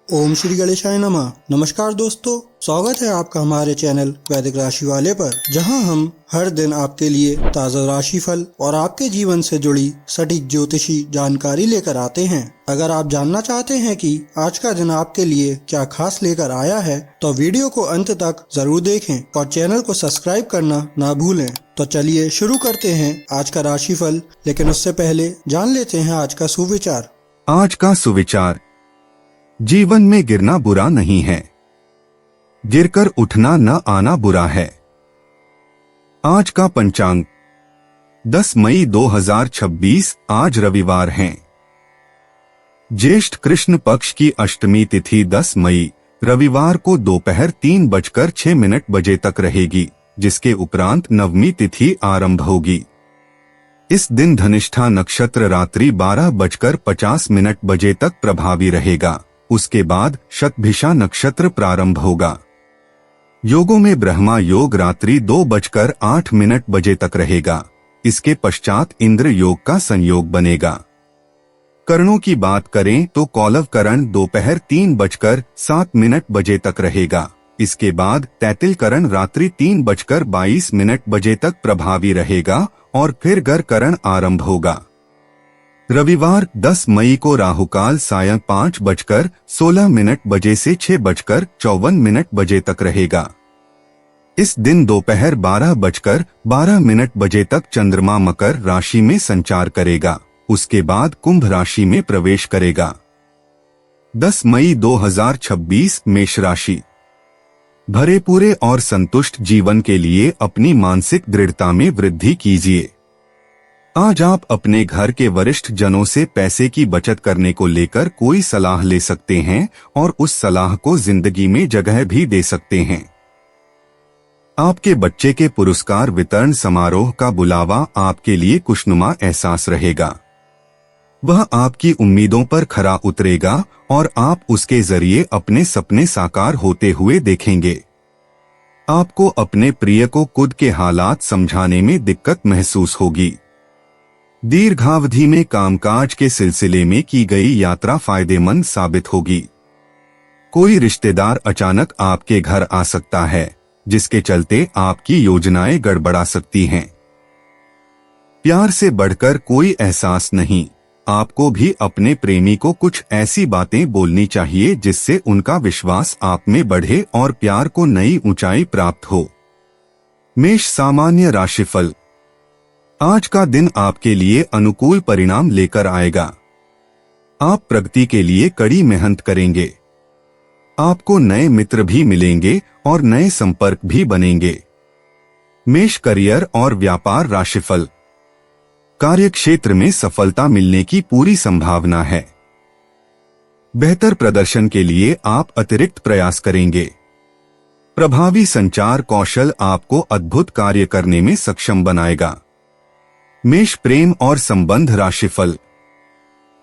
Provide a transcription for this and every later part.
ओम श्री गणेशाय नमः। नमस्कार दोस्तों, स्वागत है आपका हमारे चैनल वैदिक राशि वाले पर, जहां हम हर दिन आपके लिए ताज़ा राशिफल और आपके जीवन से जुड़ी सटीक ज्योतिषी जानकारी लेकर आते हैं। अगर आप जानना चाहते हैं कि आज का दिन आपके लिए क्या खास लेकर आया है, तो वीडियो को अंत तक जरूर देखें और चैनल को सब्सक्राइब करना ना भूलें। तो चलिए शुरू करते हैं आज का राशिफल, लेकिन उससे पहले जान लेते हैं आज का सुविचार। आज का सुविचार: जीवन में गिरना बुरा नहीं है, गिरकर उठना न आना बुरा है। आज का पंचांग 10 मई 2026, आज रविवार है। ज्येष्ठ कृष्ण पक्ष की अष्टमी तिथि 10 मई रविवार को दोपहर 3:06 बजे तक रहेगी, जिसके उपरांत नवमी तिथि आरंभ होगी। इस दिन धनिष्ठा नक्षत्र रात्रि 12:50 बजे तक प्रभावी रहेगा। उसके बाद शतभिषा नक्षत्र प्रारंभ होगा। योगों में ब्रह्मा योग रात्रि 2:08 बजे तक रहेगा। इसके पश्चात इंद्र योग का संयोग बनेगा। करणों की बात करें तो कौलव करण दोपहर 3:07 बजे तक रहेगा। इसके बाद तैतिल करण रात्रि 3:22 बजे तक प्रभावी रहेगा और फिर गर करण आरंभ होगा। रविवार 10 मई को राहुकाल सायं 5:16 बजे से 6:54 बजे तक रहेगा। इस दिन दोपहर 12:12 बजे तक चंद्रमा मकर राशि में संचार करेगा। उसके बाद कुंभ राशि में प्रवेश करेगा। 10 मई 2026 मेष राशि। भरे पूरे और संतुष्ट जीवन के लिए अपनी मानसिक दृढ़ता में वृद्धि कीजिए। आज आप अपने घर के वरिष्ठ जनों से पैसे की बचत करने को लेकर कोई सलाह ले सकते हैं और उस सलाह को जिंदगी में जगह भी दे सकते हैं। आपके बच्चे के पुरस्कार वितरण समारोह का बुलावा आपके लिए खुशनुमा एहसास रहेगा। वह आपकी उम्मीदों पर खरा उतरेगा और आप उसके जरिए अपने सपने साकार होते हुए देखेंगे। आपको अपने प्रिय को खुद के हालात समझाने में दिक्कत महसूस होगी। दीर्घावधि में कामकाज के सिलसिले में की गई यात्रा फायदेमंद साबित होगी। कोई रिश्तेदार अचानक आपके घर आ सकता है, जिसके चलते आपकी योजनाएं गड़बड़ा सकती हैं। प्यार से बढ़कर कोई एहसास नहीं। आपको भी अपने प्रेमी को कुछ ऐसी बातें बोलनी चाहिए जिससे उनका विश्वास आप में बढ़े और प्यार को नई ऊंचाई प्राप्त हो। मेष सामान्य राशिफल। आज का दिन आपके लिए अनुकूल परिणाम लेकर आएगा। आप प्रगति के लिए कड़ी मेहनत करेंगे। आपको नए मित्र भी मिलेंगे और नए संपर्क भी बनेंगे। मेष करियर और व्यापार राशिफल। कार्यक्षेत्र में सफलता मिलने की पूरी संभावना है। बेहतर प्रदर्शन के लिए आप अतिरिक्त प्रयास करेंगे। प्रभावी संचार कौशल आपको अद्भुत कार्य करने में सक्षम बनाएगा। मेष प्रेम और संबंध राशिफल।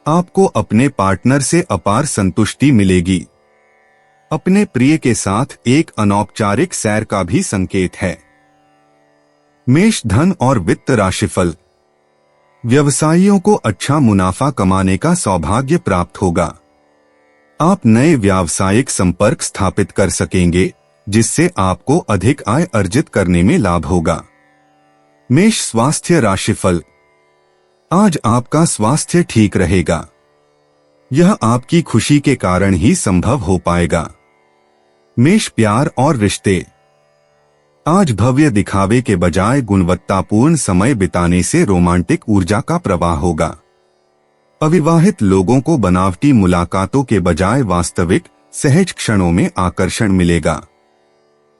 आपको अपने पार्टनर से अपार संतुष्टि मिलेगी। अपने प्रिय के साथ एक अनौपचारिक सैर का भी संकेत है। मेष धन और वित्त राशिफल। व्यवसायियों को अच्छा मुनाफा कमाने का सौभाग्य प्राप्त होगा। आप नए व्यावसायिक संपर्क स्थापित कर सकेंगे, जिससे आपको अधिक आय अर्जित करने में लाभ होगा। मेष स्वास्थ्य राशिफल। आज आपका स्वास्थ्य ठीक रहेगा। यह आपकी खुशी के कारण ही संभव हो पाएगा। मेष प्यार और रिश्ते। आज भव्य दिखावे के बजाय गुणवत्तापूर्ण समय बिताने से रोमांटिक ऊर्जा का प्रवाह होगा। अविवाहित लोगों को बनावटी मुलाकातों के बजाय वास्तविक सहज क्षणों में आकर्षण मिलेगा।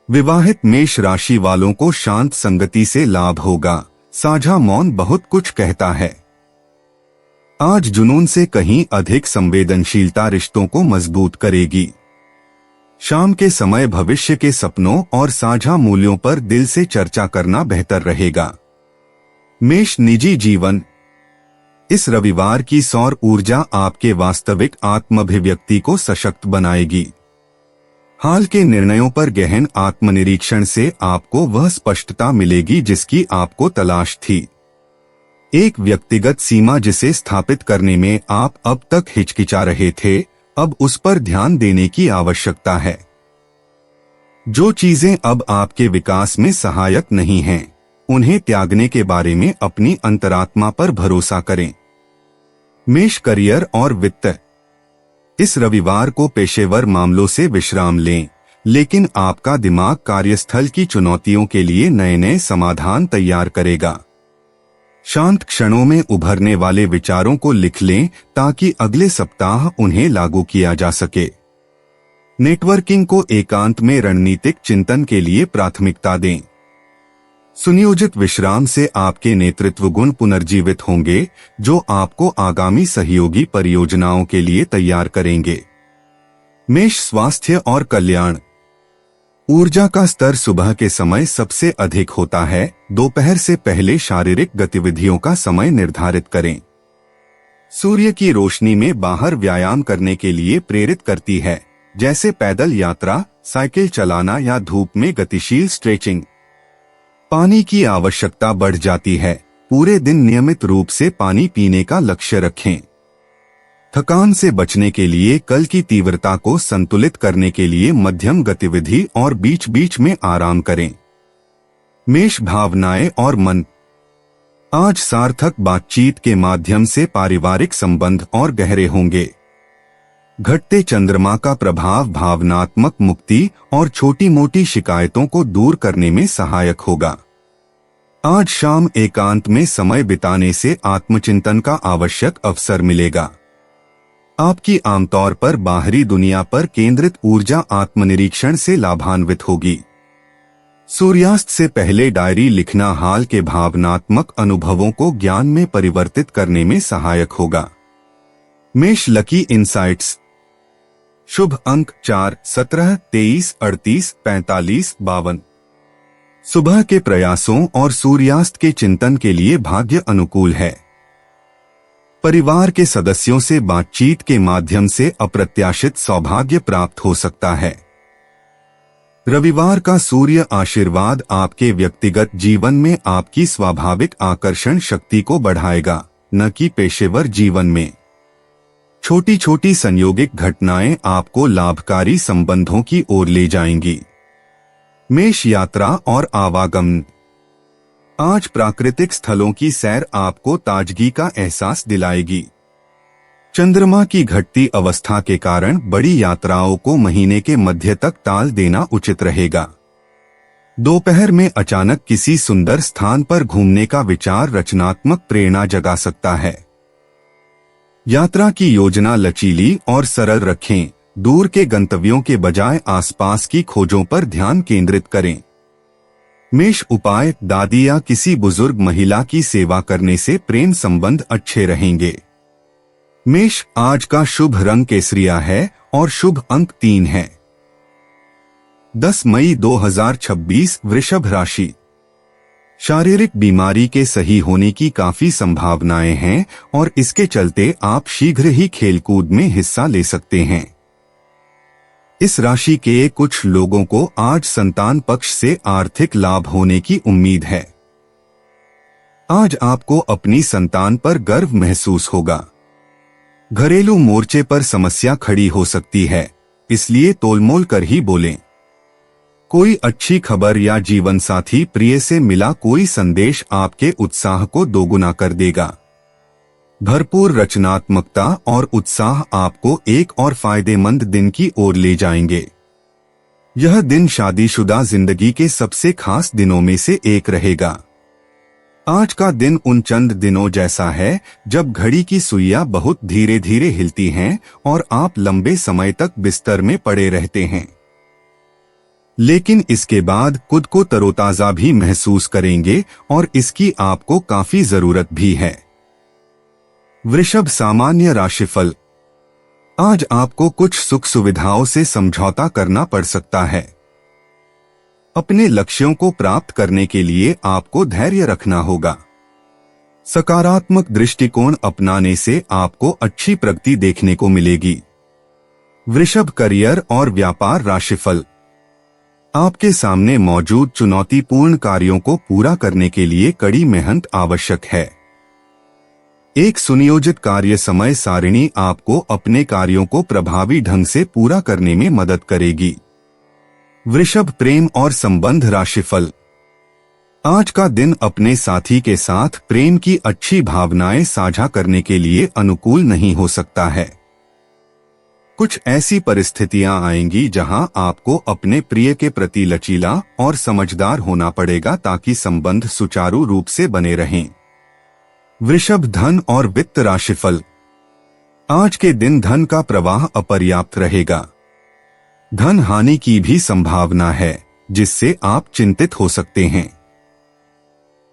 विवाहित मेष राशि वालों को शांत संगति से लाभ होगा। साझा मौन बहुत कुछ कहता है। आज जुनून से कहीं अधिक संवेदनशीलता रिश्तों को मजबूत करेगी। शाम के समय भविष्य के सपनों और साझा मूल्यों पर दिल से चर्चा करना बेहतर रहेगा। मेष निजी जीवन। इस रविवार की सौर ऊर्जा आपके वास्तविक आत्माभिव्यक्ति को सशक्त बनाएगी। हाल के निर्णयों पर गहन आत्मनिरीक्षण से आपको वह स्पष्टता मिलेगी जिसकी आपको तलाश थी। एक व्यक्तिगत सीमा जिसे स्थापित करने में आप अब तक हिचकिचा रहे थे, अब उस पर ध्यान देने की आवश्यकता है। जो चीजें अब आपके विकास में सहायक नहीं हैं, उन्हें त्यागने के बारे में अपनी अंतरात्मा पर भरोसा करें। मेष करियर और वित्त। इस रविवार को पेशेवर मामलों से विश्राम लें, लेकिन आपका दिमाग कार्यस्थल की चुनौतियों के लिए नए नए समाधान तैयार करेगा। शांत क्षणों में उभरने वाले विचारों को लिख लें ताकि अगले सप्ताह उन्हें लागू किया जा सके। नेटवर्किंग को एकांत में रणनीतिक चिंतन के लिए प्राथमिकता दें। सुनियोजित विश्राम से आपके नेतृत्व गुण पुनर्जीवित होंगे, जो आपको आगामी सहयोगी परियोजनाओं के लिए तैयार करेंगे। मेष स्वास्थ्य और कल्याण। ऊर्जा का स्तर सुबह के समय सबसे अधिक होता है। दोपहर से पहले शारीरिक गतिविधियों का समय निर्धारित करें। सूर्य की रोशनी में बाहर व्यायाम करने के लिए प्रेरित करती है, जैसे पैदल यात्रा, साइकिल चलाना या धूप में गतिशील स्ट्रेचिंग। पानी की आवश्यकता बढ़ जाती है। पूरे दिन नियमित रूप से पानी पीने का लक्ष्य रखें। थकान से बचने के लिए कल की तीव्रता को संतुलित करने के लिए मध्यम गतिविधि और बीच बीच में आराम करें। मेष भावनाएं और मन। आज सार्थक बातचीत के माध्यम से पारिवारिक संबंध और गहरे होंगे। घटते चंद्रमा का प्रभाव भावनात्मक मुक्ति और छोटी मोटी शिकायतों को दूर करने में सहायक होगा। आज शाम एकांत में समय बिताने से आत्मचिंतन का आवश्यक अवसर मिलेगा। आपकी आमतौर पर बाहरी दुनिया पर केंद्रित ऊर्जा आत्मनिरीक्षण से लाभान्वित होगी। सूर्यास्त से पहले डायरी लिखना हाल के भावनात्मक अनुभवों को ज्ञान में परिवर्तित करने में सहायक होगा। मेष लकी इंसाइट्स। शुभ अंक 4, 17, 23, 38, 45, 52। सुबह के प्रयासों और सूर्यास्त के चिंतन के लिए भाग्य अनुकूल है। परिवार के सदस्यों से बातचीत के माध्यम से अप्रत्याशित सौभाग्य प्राप्त हो सकता है। रविवार का सूर्य आशीर्वाद आपके व्यक्तिगत जीवन में आपकी स्वाभाविक आकर्षण शक्ति को बढ़ाएगा, न कि पेशेवर जीवन में। छोटी छोटी संयोगिक घटनाएं आपको लाभकारी संबंधों की ओर ले जाएंगी। मेष यात्रा और आवागमन। आज प्राकृतिक स्थलों की सैर आपको ताजगी का एहसास दिलाएगी। चंद्रमा की घटती अवस्था के कारण बड़ी यात्राओं को महीने के मध्य तक टाल देना उचित रहेगा। दोपहर में अचानक किसी सुंदर स्थान पर घूमने का विचार रचनात्मक प्रेरणा जगा सकता है। यात्रा की योजना लचीली और सरल रखें। दूर के गंतव्यों के बजाय आसपास की खोजों पर ध्यान केंद्रित करें। मेष उपाय। दादी या किसी बुजुर्ग महिला की सेवा करने से प्रेम संबंध अच्छे रहेंगे। मेष आज का शुभ रंग केसरिया है और शुभ अंक 3 है। 10 मई 2026 वृषभ राशि। शारीरिक बीमारी के सही होने की काफी संभावनाएं हैं और इसके चलते आप शीघ्र ही खेलकूद में हिस्सा ले सकते हैं। इस राशि के कुछ लोगों को आज संतान पक्ष से आर्थिक लाभ होने की उम्मीद है। आज आपको अपनी संतान पर गर्व महसूस होगा। घरेलू मोर्चे पर समस्या खड़ी हो सकती है, इसलिए तोलमोल कर ही बोलें। कोई अच्छी खबर या जीवन साथी प्रिय से मिला कोई संदेश आपके उत्साह को दोगुना कर देगा। भरपूर रचनात्मकता और उत्साह आपको एक और फायदेमंद दिन की ओर ले जाएंगे। यह दिन शादीशुदा जिंदगी के सबसे खास दिनों में से एक रहेगा। आज का दिन उन चंद दिनों जैसा है जब घड़ी की सुइयां बहुत धीरे धीरे हिलती हैं और आप लंबे समय तक बिस्तर में पड़े रहते हैं, लेकिन इसके बाद खुद को तरोताजा भी महसूस करेंगे और इसकी आपको काफी जरूरत भी है। वृषभ सामान्य राशिफल। आज आपको कुछ सुख सुविधाओं से समझौता करना पड़ सकता है। अपने लक्ष्यों को प्राप्त करने के लिए आपको धैर्य रखना होगा। सकारात्मक दृष्टिकोण अपनाने से आपको अच्छी प्रगति देखने को मिलेगी। वृषभ करियर और व्यापार राशिफल। आपके सामने मौजूद चुनौतीपूर्ण कार्यों को पूरा करने के लिए कड़ी मेहनत आवश्यक है। एक सुनियोजित कार्य समय सारिणी आपको अपने कार्यों को प्रभावी ढंग से पूरा करने में मदद करेगी। वृषभ, प्रेम और संबंध राशिफल। आज का दिन अपने साथी के साथ प्रेम की अच्छी भावनाएं साझा करने के लिए अनुकूल नहीं हो सकता है। कुछ ऐसी परिस्थितियां आएंगी जहां आपको अपने प्रिय के प्रति लचीला और समझदार होना पड़ेगा ताकि संबंध सुचारू रूप से बने रहें। वृषभ, धन और वित्त राशिफल। आज के दिन धन का प्रवाह अपर्याप्त रहेगा। धन हानि की भी संभावना है, जिससे आप चिंतित हो सकते हैं।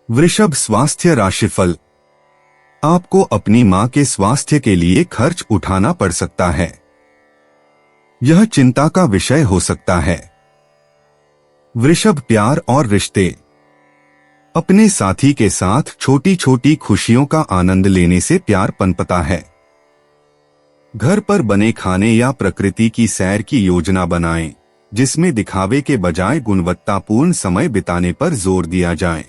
वृषभ, स्वास्थ्य राशिफल। आपको अपनी मां के स्वास्थ्य के लिए खर्च उठाना पड़ सकता है। यह चिंता का विषय हो सकता है। वृषभ, प्यार और रिश्ते। अपने साथी के साथ छोटी छोटी खुशियों का आनंद लेने से प्यार पनपता है। घर पर बने खाने या प्रकृति की सैर की योजना बनाएं, जिसमें दिखावे के बजाय गुणवत्तापूर्ण समय बिताने पर जोर दिया जाए।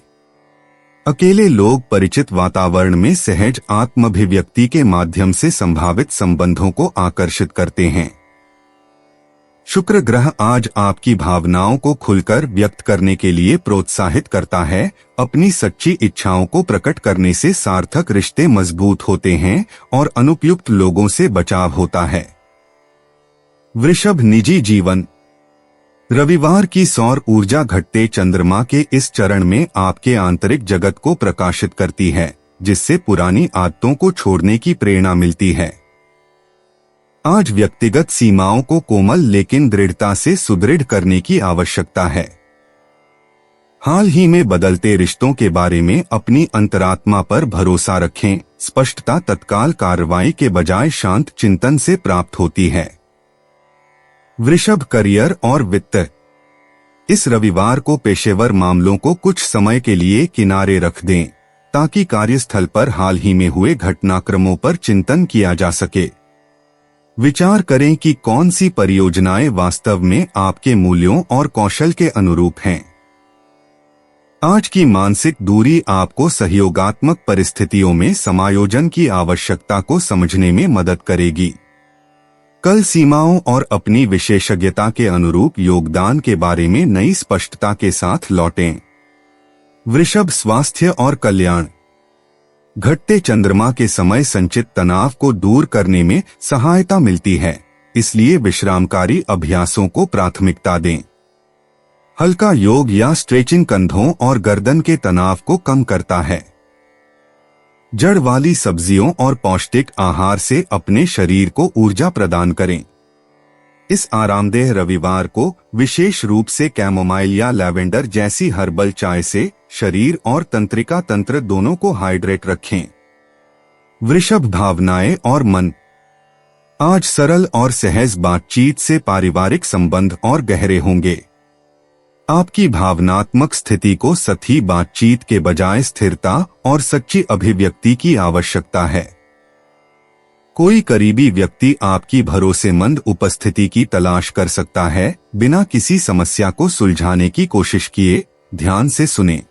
अकेले लोग परिचित वातावरण में सहज आत्माभिव्यक्ति के माध्यम से संभावित संबंधों को आकर्षित करते हैं। शुक्र ग्रह आज आपकी भावनाओं को खुलकर व्यक्त करने के लिए प्रोत्साहित करता है। अपनी सच्ची इच्छाओं को प्रकट करने से सार्थक रिश्ते मजबूत होते हैं और अनुपयुक्त लोगों से बचाव होता है। वृषभ, निजी जीवन। रविवार की सौर ऊर्जा घटते चंद्रमा के इस चरण में आपके आंतरिक जगत को प्रकाशित करती है, जिससे पुरानी आदतों को छोड़ने की प्रेरणा मिलती है। आज व्यक्तिगत सीमाओं को कोमल लेकिन दृढ़ता से सुदृढ़ करने की आवश्यकता है। हाल ही में बदलते रिश्तों के बारे में अपनी अंतरात्मा पर भरोसा रखें। स्पष्टता तत्काल कार्रवाई के बजाय शांत चिंतन से प्राप्त होती है। वृषभ, करियर और वित्त। इस रविवार को पेशेवर मामलों को कुछ समय के लिए किनारे रख दें, ताकि कार्यस्थल पर हाल ही में हुए घटनाक्रमों पर चिंतन किया जा सके। विचार करें कि कौन सी परियोजनाएं वास्तव में आपके मूल्यों और कौशल के अनुरूप हैं। आज की मानसिक दूरी आपको सहयोगात्मक परिस्थितियों में समायोजन की आवश्यकता को समझने में मदद करेगी। कल सीमाओं और अपनी विशेषज्ञता के अनुरूप योगदान के बारे में नई स्पष्टता के साथ लौटें। वृषभ, स्वास्थ्य और कल्याण। घटते चंद्रमा के समय संचित तनाव को दूर करने में सहायता मिलती है, इसलिए विश्रामकारी अभ्यासों को प्राथमिकता दें। हल्का योग या स्ट्रेचिंग कंधों और गर्दन के तनाव को कम करता है। जड़ वाली सब्जियों और पौष्टिक आहार से अपने शरीर को ऊर्जा प्रदान करें। इस आरामदेह रविवार को विशेष रूप से कैमोमाइल या लैवेंडर जैसी हर्बल चाय से शरीर और तंत्रिका तंत्र दोनों को हाइड्रेट रखें। वृषभ, भावनाएं और मन। आज सरल और सहज बातचीत से पारिवारिक संबंध और गहरे होंगे। आपकी भावनात्मक स्थिति को सतही बातचीत के बजाय स्थिरता और सच्ची अभिव्यक्ति की आवश्यकता है। कोई करीबी व्यक्ति आपकी भरोसेमंद उपस्थिति की तलाश कर सकता है। बिना किसी समस्या को सुलझाने की कोशिश किए ध्यान से सुनें।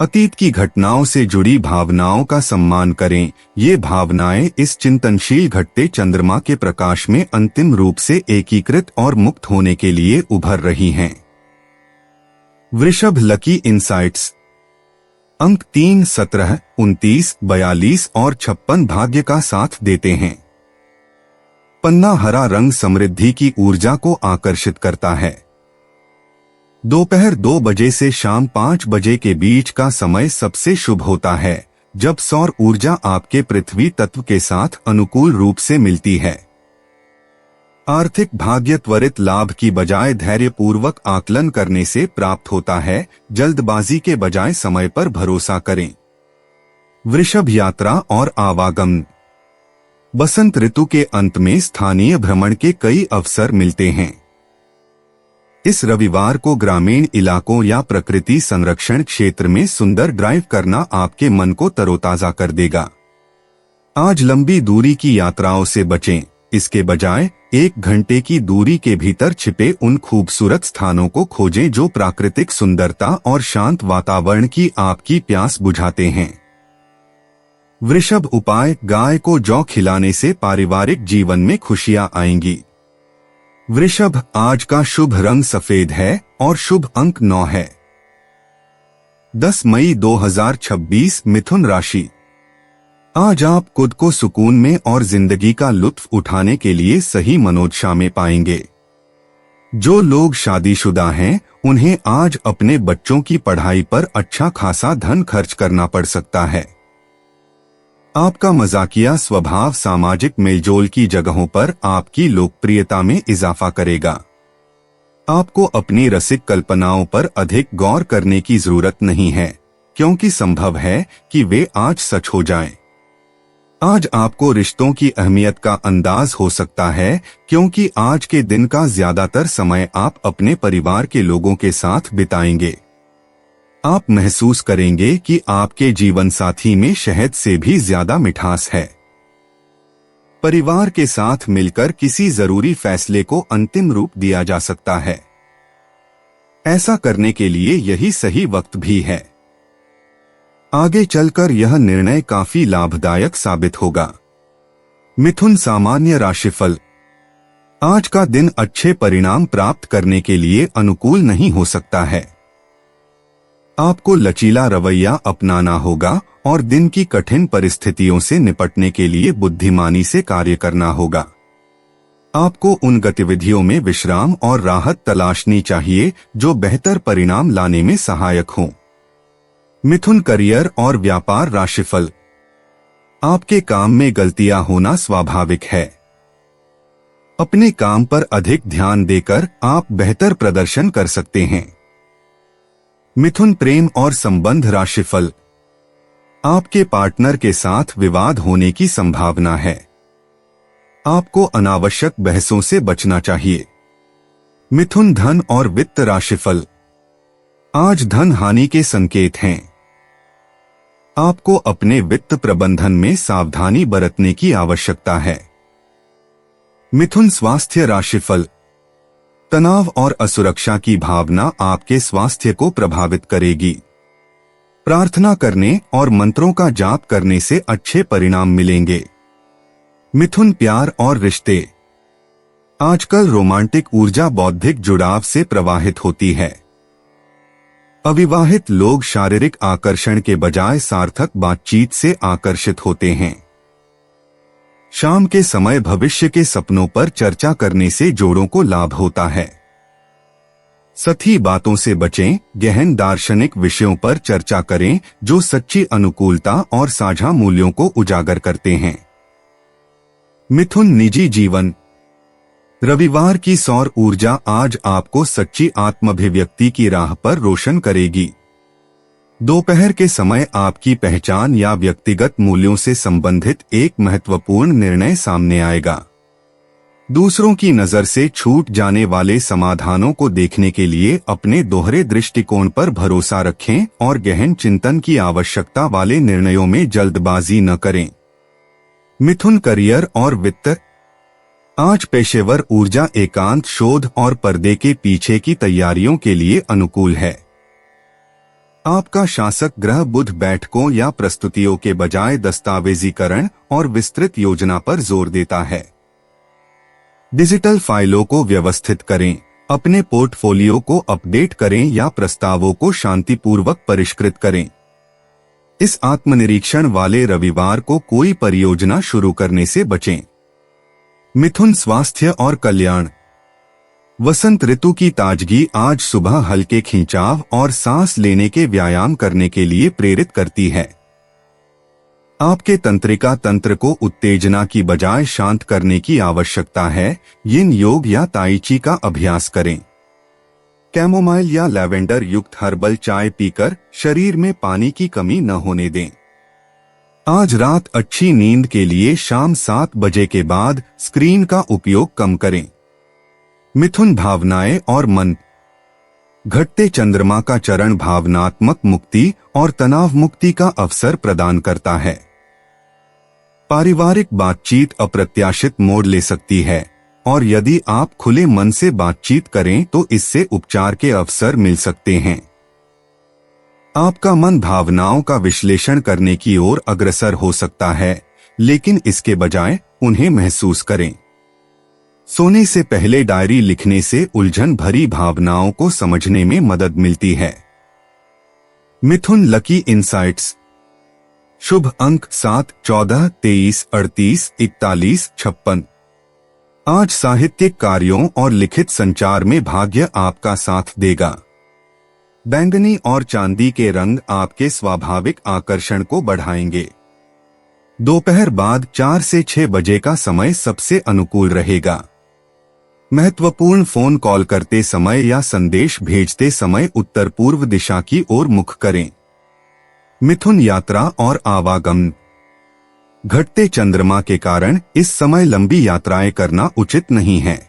अतीत की घटनाओं से जुड़ी भावनाओं का सम्मान करें। ये भावनाएं इस चिंतनशील घटते चंद्रमा के प्रकाश में अंतिम रूप से एकीकृत और मुक्त होने के लिए उभर रही हैं। वृषभ, लकी इंसाइट्स। अंक 3, 17, 29, 42 और 56 भाग्य का साथ देते हैं। पन्ना हरा रंग समृद्धि की ऊर्जा को आकर्षित करता है। दोपहर 2 बजे से शाम 5 बजे के बीच का समय सबसे शुभ होता है, जब सौर ऊर्जा आपके पृथ्वी तत्व के साथ अनुकूल रूप से मिलती है। आर्थिक भाग्य त्वरित लाभ की बजाय धैर्यपूर्वक आकलन करने से प्राप्त होता है। जल्दबाजी के बजाय समय पर भरोसा करें। वृषभ, यात्रा और आवागमन। बसंत ऋतु के अंत में स्थानीय भ्रमण के कई अवसर मिलते हैं। इस रविवार को ग्रामीण इलाकों या प्रकृति संरक्षण क्षेत्र में सुंदर ड्राइव करना आपके मन को तरोताजा कर देगा। आज लंबी दूरी की यात्राओं से बचें। इसके बजाय 1 घंटे की दूरी के भीतर छिपे उन खूबसूरत स्थानों को खोजें जो प्राकृतिक सुंदरता और शांत वातावरण की आपकी प्यास बुझाते हैं। वृषभ उपाय, गाय को जौ खिलाने से पारिवारिक जीवन में खुशियां आएंगी। वृषभ, आज का शुभ रंग सफेद है और शुभ अंक 9 है। 10 मई 2026 मिथुन राशि। आज आप खुद को सुकून में और जिंदगी का लुत्फ उठाने के लिए सही मनोदशा में पाएंगे। जो लोग शादीशुदा हैं, उन्हें आज अपने बच्चों की पढ़ाई पर अच्छा खासा धन खर्च करना पड़ सकता है। आपका मजाकिया स्वभाव सामाजिक मेलजोल की जगहों पर आपकी लोकप्रियता में इजाफा करेगा। आपको अपनी रसिक कल्पनाओं पर अधिक गौर करने की जरूरत नहीं है, क्योंकि संभव है कि वे आज सच हो जाएं। आज आपको रिश्तों की अहमियत का अंदाज हो सकता है, क्योंकि आज के दिन का ज्यादातर समय आप अपने परिवार के लोगों के साथ बिताएंगे। आप महसूस करेंगे कि आपके जीवन साथी में शहद से भी ज्यादा मिठास है। परिवार के साथ मिलकर किसी जरूरी फैसले को अंतिम रूप दिया जा सकता है। ऐसा करने के लिए यही सही वक्त भी है। आगे चलकर यह निर्णय काफी लाभदायक साबित होगा। मिथुन सामान्य राशिफल। आज का दिन अच्छे परिणाम प्राप्त करने के लिए अनुकूल नहीं हो सकता है। आपको लचीला रवैया अपनाना होगा और दिन की कठिन परिस्थितियों से निपटने के लिए बुद्धिमानी से कार्य करना होगा। आपको उन गतिविधियों में विश्राम और राहत तलाशनी चाहिए जो बेहतर परिणाम लाने में सहायक हों। मिथुन करियर और व्यापार राशिफल। आपके काम में गलतियां होना स्वाभाविक है। अपने काम पर अधिक ध्यान देकर आप बेहतर प्रदर्शन कर सकते हैं। मिथुन प्रेम और संबंध राशिफल। आपके पार्टनर के साथ विवाद होने की संभावना है। आपको अनावश्यक बहसों से बचना चाहिए। मिथुन धन और वित्त राशिफल। आज धन हानि के संकेत हैं। आपको अपने वित्त प्रबंधन में सावधानी बरतने की आवश्यकता है। मिथुन स्वास्थ्य राशिफल। तनाव और असुरक्षा की भावना आपके स्वास्थ्य को प्रभावित करेगी। प्रार्थना करने और मंत्रों का जाप करने से अच्छे परिणाम मिलेंगे। मिथुन प्यार और रिश्ते। आजकल रोमांटिक ऊर्जा बौद्धिक जुड़ाव से प्रवाहित होती है। अविवाहित लोग शारीरिक आकर्षण के बजाय सार्थक बातचीत से आकर्षित होते हैं। शाम के समय भविष्य के सपनों पर चर्चा करने से जोड़ों को लाभ होता है। सती बातों से बचें, गहन दार्शनिक विषयों पर चर्चा करें जो सच्ची अनुकूलता और साझा मूल्यों को उजागर करते हैं। मिथुन निजी जीवन। रविवार की सौर ऊर्जा आज आपको सच्ची आत्माभिव्यक्ति की राह पर रोशन करेगी। दोपहर के समय आपकी पहचान या व्यक्तिगत मूल्यों से संबंधित एक महत्वपूर्ण निर्णय सामने आएगा। दूसरों की नजर से छूट जाने वाले समाधानों को देखने के लिए अपने दोहरे दृष्टिकोण पर भरोसा रखें और गहन चिंतन की आवश्यकता वाले निर्णयों में जल्दबाजी न करें। मिथुन करियर और वित्त। आज पेशेवर ऊर्जा एकांत शोध और पर्दे के पीछे की तैयारियों के लिए अनुकूल है। आपका शासक ग्रह बुध बैठकों या प्रस्तुतियों के बजाय दस्तावेजीकरण और विस्तृत योजना पर जोर देता है। डिजिटल फाइलों को व्यवस्थित करें, अपने पोर्टफोलियो को अपडेट करें या प्रस्तावों को शांतिपूर्वक परिष्कृत करें। इस आत्मनिरीक्षण वाले रविवार को कोई परियोजना शुरू करने से बचें। मिथुन स्वास्थ्य और कल्याण। वसंत ऋतु की ताजगी आज सुबह हल्के खिंचाव और सांस लेने के व्यायाम करने के लिए प्रेरित करती है। आपके तंत्रिका तंत्र को उत्तेजना की बजाय शांत करने की आवश्यकता है। यिन योग या ताई ची का अभ्यास करें। कैमोमाइल या लैवेंडर युक्त हर्बल चाय पीकर शरीर में पानी की कमी न होने दें। आज रात अच्छी नींद के लिए शाम 7 बजे के बाद स्क्रीन का उपयोग कम करें। मिथुन भावनाएं और मन। घटते चंद्रमा का चरण भावनात्मक मुक्ति और तनाव मुक्ति का अवसर प्रदान करता है। पारिवारिक बातचीत अप्रत्याशित मोड़ ले सकती है और यदि आप खुले मन से बातचीत करें तो इससे उपचार के अवसर मिल सकते हैं। आपका मन भावनाओं का विश्लेषण करने की ओर अग्रसर हो सकता है, लेकिन इसके बजाय उन्हें महसूस करें। सोने से पहले डायरी लिखने से उलझन भरी भावनाओं को समझने में मदद मिलती है। मिथुन लकी इनसाइट्स। शुभ अंक 7, 14, 23, 38, 41, 56। आज साहित्यिक कार्यों और लिखित संचार में भाग्य आपका साथ देगा। बैंगनी और चांदी के रंग आपके स्वाभाविक आकर्षण को बढ़ाएंगे। दोपहर बाद 4 से 6 बजे का समय सबसे अनुकूल रहेगा। महत्वपूर्ण फोन कॉल करते समय या संदेश भेजते समय उत्तर पूर्व दिशा की ओर मुख करें। मिथुन यात्रा और आवागमन। घटते चंद्रमा के कारण इस समय लंबी यात्राएं करना उचित नहीं है।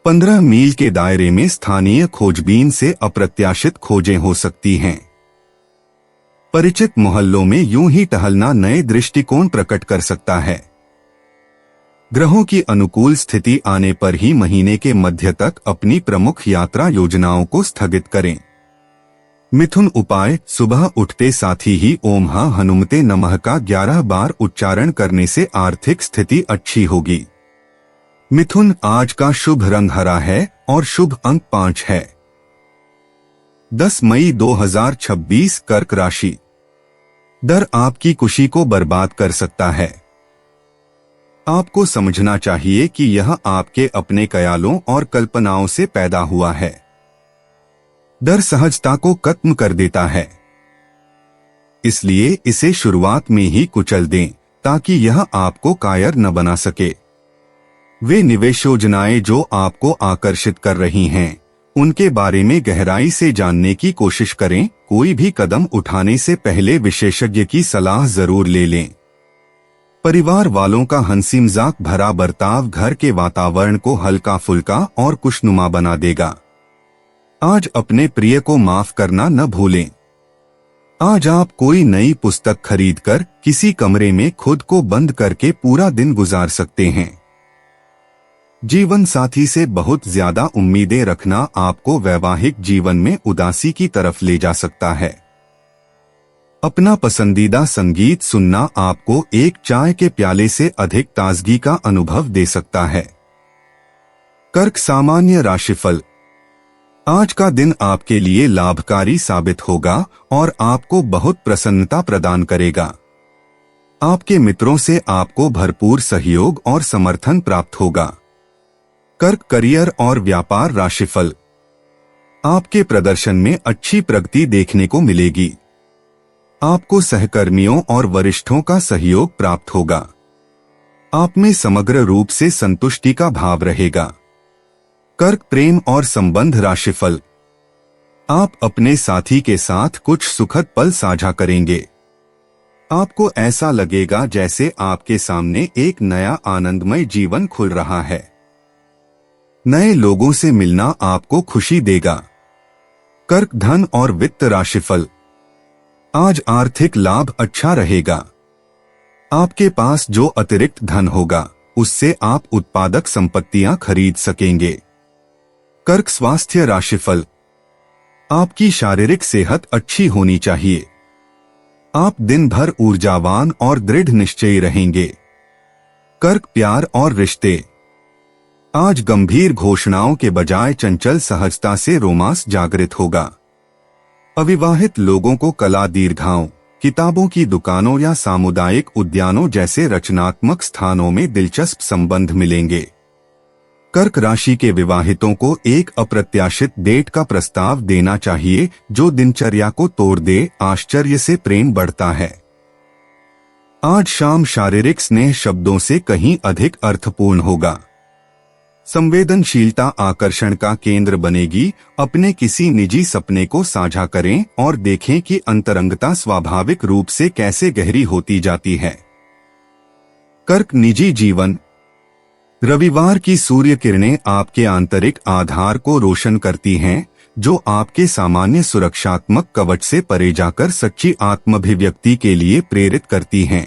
15 मील के दायरे में स्थानीय खोजबीन से अप्रत्याशित खोजें हो सकती हैं। परिचित मोहल्लों में यूं ही टहलना नए दृष्टिकोण प्रकट कर सकता है। ग्रहों की अनुकूल स्थिति आने पर ही महीने के मध्य तक अपनी प्रमुख यात्रा योजनाओं को स्थगित करें। मिथुन उपाय। सुबह उठते साथ ही ओम हनुमते नमः का 11 बार उच्चारण करने से आर्थिक स्थिति अच्छी होगी। मिथुन आज का शुभ रंग हरा है और शुभ अंक 5 है। 10 मई 2026 कर्क राशि। डर आपकी खुशी को बर्बाद कर सकता है। आपको समझना चाहिए कि यह आपके अपने ख्यालों और कल्पनाओं से पैदा हुआ है। डर सहजता को खत्म कर देता है, इसलिए इसे शुरुआत में ही कुचल दें ताकि यह आपको कायर न बना सके। वे निवेश योजनाएं जो आपको आकर्षित कर रही हैं, उनके बारे में गहराई से जानने की कोशिश करें। कोई भी कदम उठाने से पहले विशेषज्ञ की सलाह जरूर ले लें। परिवार वालों का हंसी मजाक भरा बर्ताव घर के वातावरण को हल्का फुल्का और खुशनुमा बना देगा। आज अपने प्रिय को माफ करना न भूलें। आज आप कोई नई पुस्तक खरीदकर किसी कमरे में खुद को बंद करके पूरा दिन गुजार सकते हैं। जीवन साथी से बहुत ज्यादा उम्मीदें रखना आपको वैवाहिक जीवन में उदासी की तरफ ले जा सकता है। अपना पसंदीदा संगीत सुनना आपको एक चाय के प्याले से अधिक ताजगी का अनुभव दे सकता है। कर्क सामान्य राशिफल। आज का दिन आपके लिए लाभकारी साबित होगा और आपको बहुत प्रसन्नता प्रदान करेगा। आपके मित्रों से आपको भरपूर सहयोग और समर्थन प्राप्त होगा। कर्क करियर और व्यापार राशिफल। आपके प्रदर्शन में अच्छी प्रगति देखने को मिलेगी। आपको सहकर्मियों और वरिष्ठों का सहयोग प्राप्त होगा। आप में समग्र रूप से संतुष्टि का भाव रहेगा। कर्क प्रेम और संबंध राशिफल। आप अपने साथी के साथ कुछ सुखद पल साझा करेंगे। आपको ऐसा लगेगा जैसे आपके सामने एक नया आनंदमय जीवन खुल रहा है। नए लोगों से मिलना आपको खुशी देगा। कर्क धन और वित्त राशिफल। आज आर्थिक लाभ अच्छा रहेगा। आपके पास जो अतिरिक्त धन होगा उससे आप उत्पादक संपत्तियां खरीद सकेंगे। कर्क स्वास्थ्य राशिफल। आपकी शारीरिक सेहत अच्छी होनी चाहिए। आप दिन भर ऊर्जावान और दृढ़ निश्चयी रहेंगे। कर्क प्यार और रिश्ते। आज गंभीर घोषणाओं के बजाय चंचल सहजता से रोमांस जागृत होगा। अविवाहित लोगों को कला दीर्घाओं, किताबों की दुकानों या सामुदायिक उद्यानों जैसे रचनात्मक स्थानों में दिलचस्प संबंध मिलेंगे। कर्क राशि के विवाहितों को एक अप्रत्याशित डेट का प्रस्ताव देना चाहिए जो दिनचर्या को तोड़ दे। आश्चर्य से प्रेम बढ़ता है। आज शाम शारीरिक स्नेह शब्दों से कहीं अधिक अर्थपूर्ण होगा। संवेदनशीलता आकर्षण का केंद्र बनेगी। अपने किसी निजी सपने को साझा करें और देखें कि अंतरंगता स्वाभाविक रूप से कैसे गहरी होती जाती है। कर्क निजी जीवन। रविवार की सूर्य किरणें आपके आंतरिक आधार को रोशन करती हैं, जो आपके सामान्य सुरक्षात्मक कवच से परे जाकर सच्ची आत्माभिव्यक्ति के लिए प्रेरित करती हैं।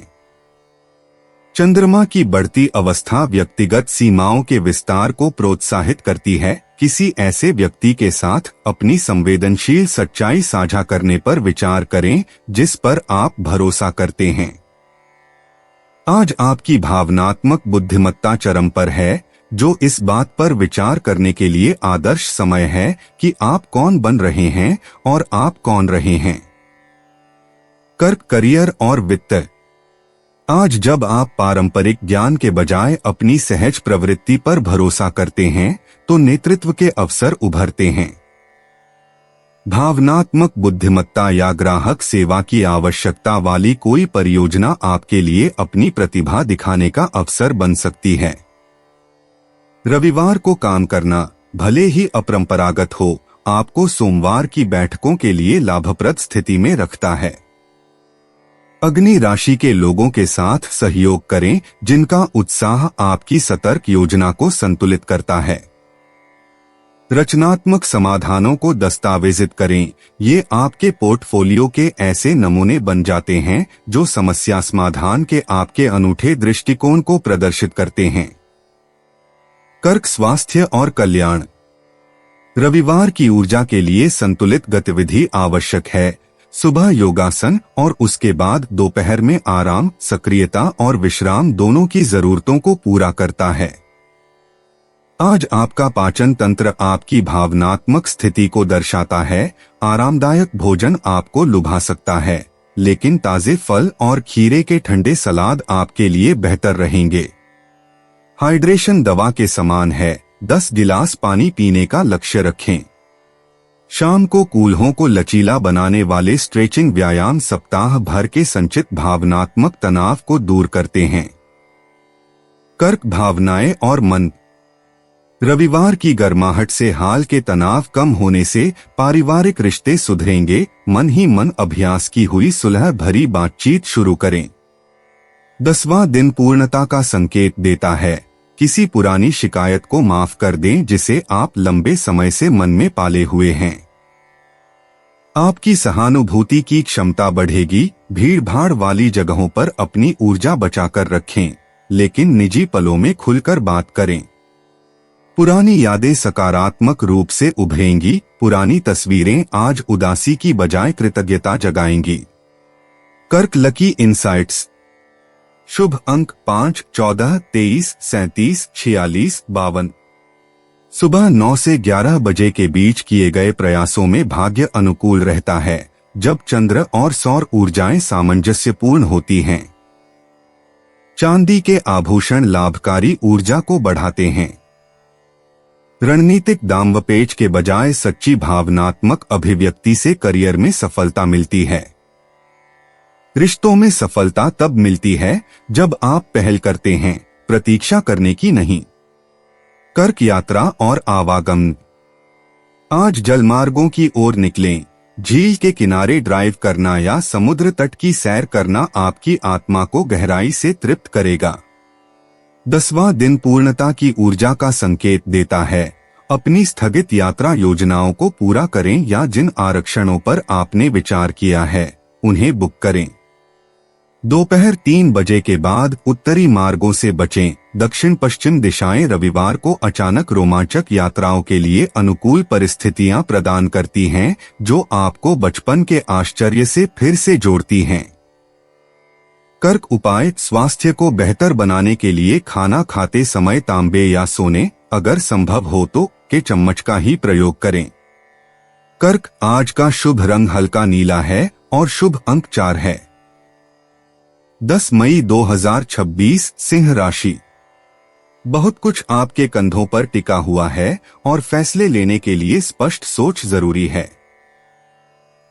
चंद्रमा की बढ़ती अवस्था व्यक्तिगत सीमाओं के विस्तार को प्रोत्साहित करती है। किसी ऐसे व्यक्ति के साथ अपनी संवेदनशील सच्चाई साझा करने पर विचार करें जिस पर आप भरोसा करते हैं। आज आपकी भावनात्मक बुद्धिमत्ता चरम पर है, जो इस बात पर विचार करने के लिए आदर्श समय है कि आप कौन बन रहे हैं और आप कौन रहे हैं। कर्क, करियर और वित्त। आज जब आप पारंपरिक ज्ञान के बजाय अपनी सहज प्रवृत्ति पर भरोसा करते हैं तो नेतृत्व के अवसर उभरते हैं। भावनात्मक बुद्धिमत्ता या ग्राहक सेवा की आवश्यकता वाली कोई परियोजना आपके लिए अपनी प्रतिभा दिखाने का अवसर बन सकती है। रविवार को काम करना, भले ही अपरंपरागत हो, आपको सोमवार की बैठकों के लिए लाभप्रद स्थिति में रखता है। अग्नि राशि के लोगों के साथ सहयोग करें जिनका उत्साह आपकी सतर्क योजना को संतुलित करता है। रचनात्मक समाधानों को दस्तावेजित करें, ये आपके पोर्टफोलियो के ऐसे नमूने बन जाते हैं जो समस्या समाधान के आपके अनूठे दृष्टिकोण को प्रदर्शित करते हैं। कर्क, स्वास्थ्य और कल्याण। रविवार की ऊर्जा के लिए संतुलित गतिविधि आवश्यक है। सुबह योगासन और उसके बाद दोपहर में आराम, सक्रियता और विश्राम दोनों की जरूरतों को पूरा करता है। आज आपका पाचन तंत्र आपकी भावनात्मक स्थिति को दर्शाता है। आरामदायक भोजन आपको लुभा सकता है, लेकिन ताजे फल और खीरे के ठंडे सलाद आपके लिए बेहतर रहेंगे। हाइड्रेशन दवा के समान है, 10 गिलास पानी पीने का लक्ष्य रखें। शाम को कूल्हों को लचीला बनाने वाले स्ट्रेचिंग व्यायाम सप्ताह भर के संचित भावनात्मक तनाव को दूर करते हैं। कर्क, भावनाएं और मन। रविवार की गर्माहट से हाल के तनाव कम होने से पारिवारिक रिश्ते सुधरेंगे। मन ही मन अभ्यास की हुई सुलह भरी बातचीत शुरू करें। 10वां दिन पूर्णता का संकेत देता है। किसी पुरानी शिकायत को माफ कर दें जिसे आप लंबे समय से मन में पाले हुए हैं। आपकी सहानुभूति की क्षमता बढ़ेगी। भीड़ भाड़ वाली जगहों पर अपनी ऊर्जा बचाकर रखें, लेकिन निजी पलों में खुलकर बात करें। पुरानी यादें सकारात्मक रूप से उभरेंगी। पुरानी तस्वीरें आज उदासी की बजाय कृतज्ञता जगाएंगी। कर्क, लकी इनसाइट्स। शुभ अंक 5, 14, 23, 37, 46, 52। सुबह 9 से 11 बजे के बीच किए गए प्रयासों में भाग्य अनुकूल रहता है, जब चंद्र और सौर ऊर्जाएं सामंजस्यपूर्ण होती हैं। चांदी के आभूषण लाभकारी ऊर्जा को बढ़ाते हैं। रणनीतिक दांवपेच के बजाय सच्ची भावनात्मक अभिव्यक्ति से करियर में सफलता मिलती है। रिश्तों में सफलता तब मिलती है जब आप पहल करते हैं, प्रतीक्षा करने की नहीं। कर्क, यात्रा और आवागमन। आज जलमार्गों की ओर निकलें। झील के किनारे ड्राइव करना या समुद्र तट की सैर करना आपकी आत्मा को गहराई से तृप्त करेगा। 10वां दिन पूर्णता की ऊर्जा का संकेत देता है। अपनी स्थगित यात्रा योजनाओं को पूरा करें या जिन आरक्षणों पर आपने विचार किया है उन्हें बुक करें। दोपहर 3 बजे के बाद उत्तरी मार्गों से बचें। दक्षिण पश्चिम दिशाएं रविवार को अचानक रोमांचक यात्राओं के लिए अनुकूल परिस्थितियां प्रदान करती हैं, जो आपको बचपन के आश्चर्य से फिर से जोड़ती हैं। कर्क, उपाय। स्वास्थ्य को बेहतर बनाने के लिए खाना खाते समय तांबे या सोने, अगर संभव हो तो के चम्मच का ही प्रयोग करें। कर्क, आज का शुभ रंग हल्का नीला है और शुभ अंक 4 है। 10 मई 2026, सिंह राशि। बहुत कुछ आपके कंधों पर टिका हुआ है और फैसले लेने के लिए स्पष्ट सोच जरूरी है।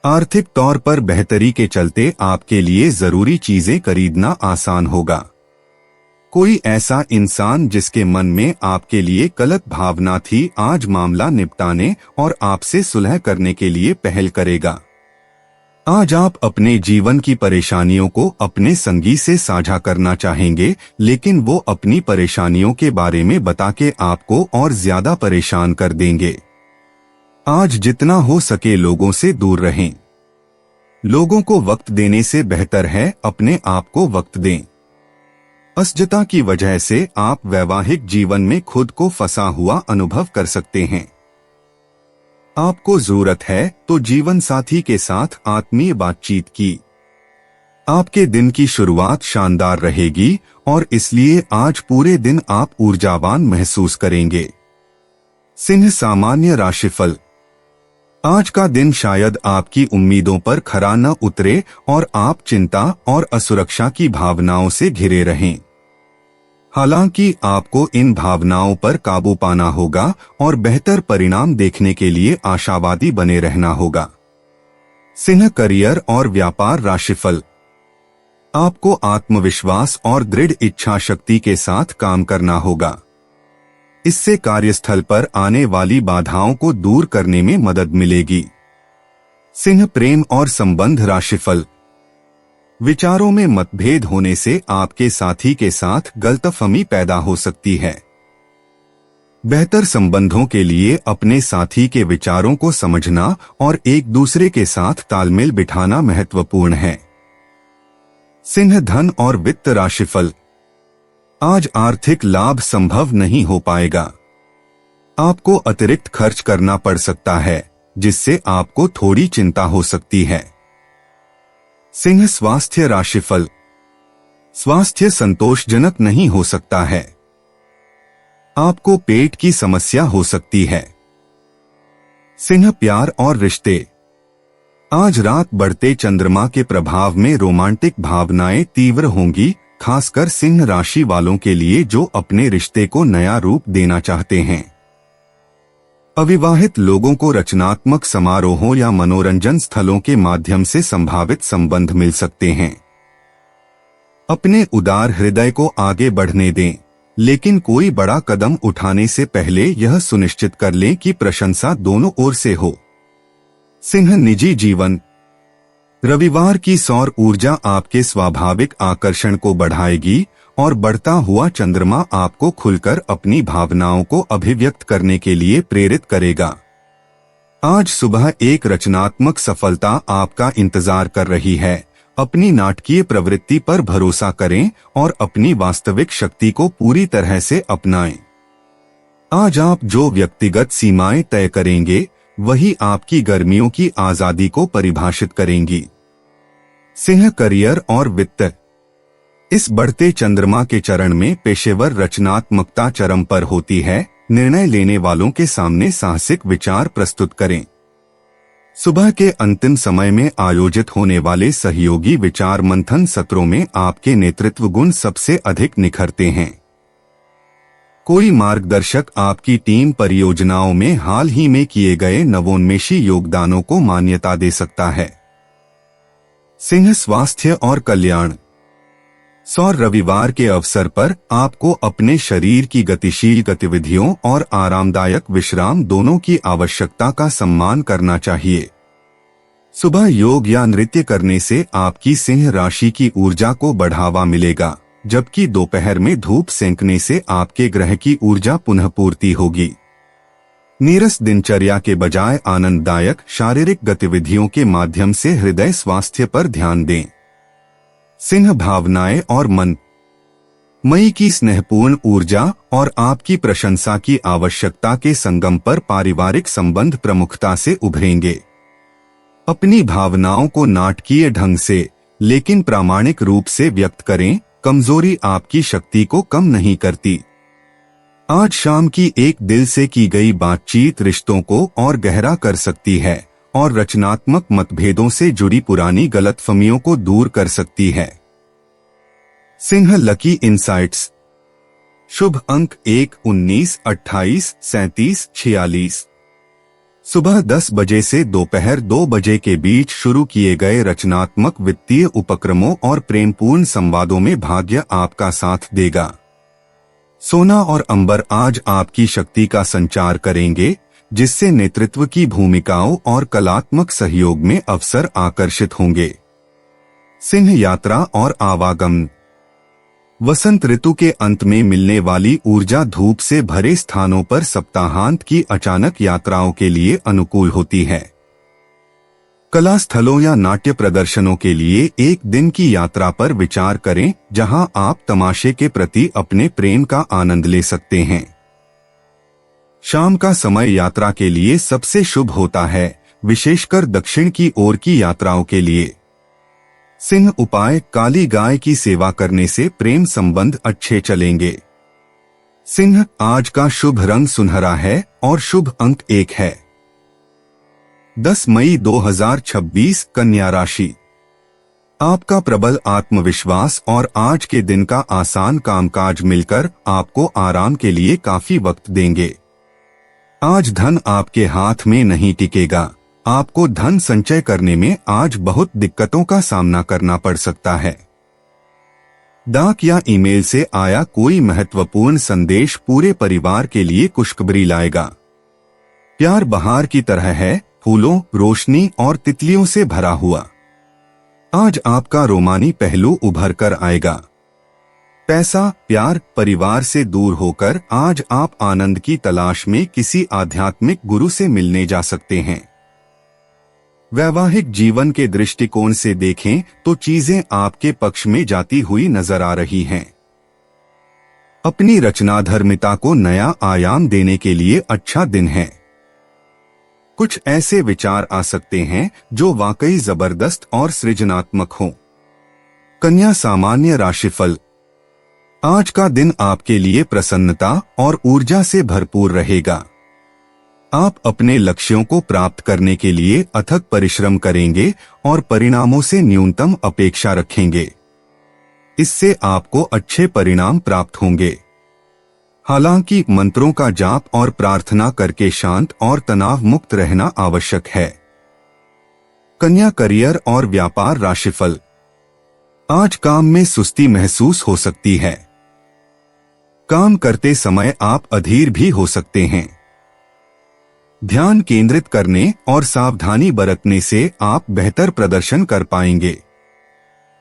आर्थिक तौर पर बेहतरी के चलते आपके लिए जरूरी चीजें खरीदना आसान होगा। कोई ऐसा इंसान जिसके मन में आपके लिए गलत भावना थी, आज मामला निपटाने और आपसे सुलह करने के लिए पहल करेगा। आज आप अपने जीवन की परेशानियों को अपने संगी से साझा करना चाहेंगे, लेकिन वो अपनी परेशानियों के बारे में बता के आपको और ज्यादा परेशान कर देंगे। आज जितना हो सके लोगों से दूर रहें। लोगों को वक्त देने से बेहतर है अपने आप को वक्त दें। असजता की वजह से आप वैवाहिक जीवन में खुद को फंसा हुआ अनुभव कर सकते हैं। आपको जरूरत है तो जीवन साथी के साथ आत्मीय बातचीत की। आपके दिन की शुरुआत शानदार रहेगी और इसलिए आज पूरे दिन आप ऊर्जावान महसूस करेंगे। सिंह सामान्य राशिफल। आज का दिन शायद आपकी उम्मीदों पर खरा न उतरे और आप चिंता और असुरक्षा की भावनाओं से घिरे रहें। हालांकि आपको इन भावनाओं पर काबू पाना होगा और बेहतर परिणाम देखने के लिए आशावादी बने रहना होगा। सिंह करियर और व्यापार राशिफल। आपको आत्मविश्वास और दृढ़ इच्छा शक्ति के साथ काम करना होगा। इससे कार्यस्थल पर आने वाली बाधाओं को दूर करने में मदद मिलेगी। सिंह प्रेम और संबंध राशिफल। विचारों में मतभेद होने से आपके साथी के साथ गलतफहमी पैदा हो सकती है। बेहतर संबंधों के लिए अपने साथी के विचारों को समझना और एक दूसरे के साथ तालमेल बिठाना महत्वपूर्ण है। सिंह धन और वित्त राशिफल। आज आर्थिक लाभ संभव नहीं हो पाएगा। आपको अतिरिक्त खर्च करना पड़ सकता है, जिससे आपको थोड़ी चिंता हो सकती है। सिंह स्वास्थ्य राशिफल। स्वास्थ्य संतोषजनक नहीं हो सकता है। आपको पेट की समस्या हो सकती है। सिंह प्यार और रिश्ते। आज रात बढ़ते चंद्रमा के प्रभाव में रोमांटिक भावनाएं तीव्र होंगी, खासकर सिंह राशि वालों के लिए जो अपने रिश्ते को नया रूप देना चाहते हैं। अविवाहित लोगों को रचनात्मक समारोहों या मनोरंजन स्थलों के माध्यम से संभावित संबंध मिल सकते हैं। अपने उदार हृदय को आगे बढ़ने दें, लेकिन कोई बड़ा कदम उठाने से पहले यह सुनिश्चित कर लें कि प्रशंसा दोनों ओर से हो। सिंह निजी जीवन। रविवार की सौर ऊर्जा आपके स्वाभाविक आकर्षण को बढ़ाएगी और बढ़ता हुआ चंद्रमा आपको खुलकर अपनी भावनाओं को अभिव्यक्त करने के लिए प्रेरित करेगा। आज सुबह एक रचनात्मक सफलता आपका इंतजार कर रही है। अपनी नाटकीय प्रवृत्ति पर भरोसा करें और अपनी वास्तविक शक्ति को पूरी तरह से अपनाएं। आज आप जो व्यक्तिगत सीमाएं तय करेंगे वही आपकी गर्मियों की आजादी को परिभाषित करेंगी। सिंह करियर और वित्त। इस बढ़ते चंद्रमा के चरण में पेशेवर रचनात्मकता चरम पर होती है। निर्णय लेने वालों के सामने साहसिक विचार प्रस्तुत करें। सुबह के अंतिम समय में आयोजित होने वाले सहयोगी विचार मंथन सत्रों में आपके नेतृत्व गुण सबसे अधिक निखरते हैं। कोई मार्गदर्शक आपकी टीम परियोजनाओं में हाल ही में किए गए नवोन्मेषी योगदानों को मान्यता दे सकता है। सिंह स्वास्थ्य और कल्याण। सौर रविवार के अवसर पर आपको अपने शरीर की गतिशील गतिविधियों और आरामदायक विश्राम दोनों की आवश्यकता का सम्मान करना चाहिए। सुबह योग या नृत्य करने से आपकी सिंह राशि की ऊर्जा को बढ़ावा मिलेगा, जबकि दोपहर में धूप सेंकने से आपके ग्रह की ऊर्जा पुनः पूर्ति होगी। नीरस दिनचर्या के बजाय आनंददायक शारीरिक गतिविधियों के माध्यम से हृदय स्वास्थ्य पर ध्यान दें। सिंह भावनाएं और मन। मई की स्नेहपूर्ण ऊर्जा और आपकी प्रशंसा की आवश्यकता के संगम पर पारिवारिक संबंध प्रमुखता से उभरेंगे। अपनी भावनाओं को नाटकीय ढंग से लेकिन प्रामाणिक रूप से व्यक्त करें। कमजोरी आपकी शक्ति को कम नहीं करती। आज शाम की एक दिल से की गई बातचीत रिश्तों को और गहरा कर सकती है और रचनात्मक मतभेदों से जुड़ी पुरानी गलतफहमियों को दूर कर सकती है। Singh lucky insights. शुभ अंक 1, 19, 28, 37, 46। सुबह 10 बजे से दोपहर 2 बजे के बीच शुरू किए गए रचनात्मक वित्तीय उपक्रमों और प्रेमपूर्ण संवादों में भाग्य आपका साथ देगा। सोना और अंबर आज आपकी शक्ति का संचार करेंगे, जिससे नेतृत्व की भूमिकाओं और कलात्मक सहयोग में अवसर आकर्षित होंगे। सिंह यात्रा और आवागमन। वसंत ऋतु के अंत में मिलने वाली ऊर्जा धूप से भरे स्थानों पर सप्ताहांत की अचानक यात्राओं के लिए अनुकूल होती है। कला स्थलों या नाट्य प्रदर्शनों के लिए एक दिन की यात्रा पर विचार करें, जहां आप तमाशे के प्रति अपने प्रेम का आनंद ले सकते हैं। शाम का समय यात्रा के लिए सबसे शुभ होता है, विशेषकर दक्षिण की ओर की यात्राओं के लिए। सिंह उपाय: काली गाय की सेवा करने से प्रेम संबंध अच्छे चलेंगे। सिंह, आज का शुभ रंग सुनहरा है और शुभ अंक 1 है। 10 मई 2026 कन्या राशि। आपका प्रबल आत्मविश्वास और आज के दिन का आसान कामकाज मिलकर आपको आराम के लिए काफी वक्त देंगे। आज धन आपके हाथ में नहीं टिकेगा। आपको धन संचय करने में आज बहुत दिक्कतों का सामना करना पड़ सकता है। डाक या ईमेल से आया कोई महत्वपूर्ण संदेश पूरे परिवार के लिए खुशखबरी लाएगा। प्यार बहार की तरह है, फूलों, रोशनी और तितलियों से भरा हुआ। आज आपका रोमानी पहलू उभर कर आएगा। पैसा, प्यार, परिवार से दूर होकर आज आप आनंद की तलाश में किसी आध्यात्मिक गुरु से मिलने जा सकते हैं। वैवाहिक जीवन के दृष्टिकोण से देखें तो चीजें आपके पक्ष में जाती हुई नजर आ रही हैं। अपनी रचनाधर्मिता को नया आयाम देने के लिए अच्छा दिन है। कुछ ऐसे विचार आ सकते हैं जो वाकई जबरदस्त और सृजनात्मक हों। कन्या सामान्य राशिफल। आज का दिन आपके लिए प्रसन्नता और ऊर्जा से भरपूर रहेगा। आप अपने लक्ष्यों को प्राप्त करने के लिए अथक परिश्रम करेंगे और परिणामों से न्यूनतम अपेक्षा रखेंगे। इससे आपको अच्छे परिणाम प्राप्त होंगे। हालांकि मंत्रों का जाप और प्रार्थना करके शांत और तनाव मुक्त रहना आवश्यक है। कन्या करियर और व्यापार राशिफल। आज काम में सुस्ती महसूस हो सकती है। काम करते समय आप अधीर भी हो सकते हैं। ध्यान केंद्रित करने और सावधानी बरतने से आप बेहतर प्रदर्शन कर पाएंगे।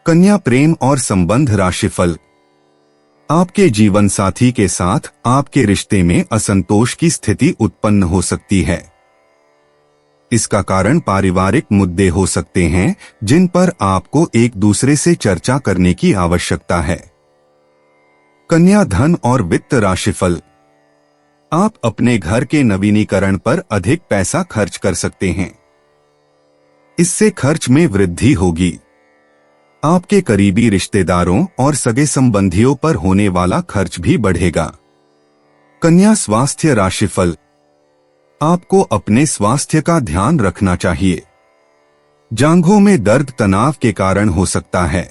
कन्या प्रेम और संबंध राशिफल। आपके जीवन साथी के साथ आपके रिश्ते में असंतोष की स्थिति उत्पन्न हो सकती है। इसका कारण पारिवारिक मुद्दे हो सकते हैं, जिन पर आपको एक दूसरे से चर्चा करने की आवश्यकता है। कन्या धन और वित्त राशिफल। आप अपने घर के नवीनीकरण पर अधिक पैसा खर्च कर सकते हैं। इससे खर्च में वृद्धि होगी। आपके करीबी रिश्तेदारों और सगे संबंधियों पर होने वाला खर्च भी बढ़ेगा। कन्या स्वास्थ्य राशिफल। आपको अपने स्वास्थ्य का ध्यान रखना चाहिए। जांघों में दर्द तनाव के कारण हो सकता है।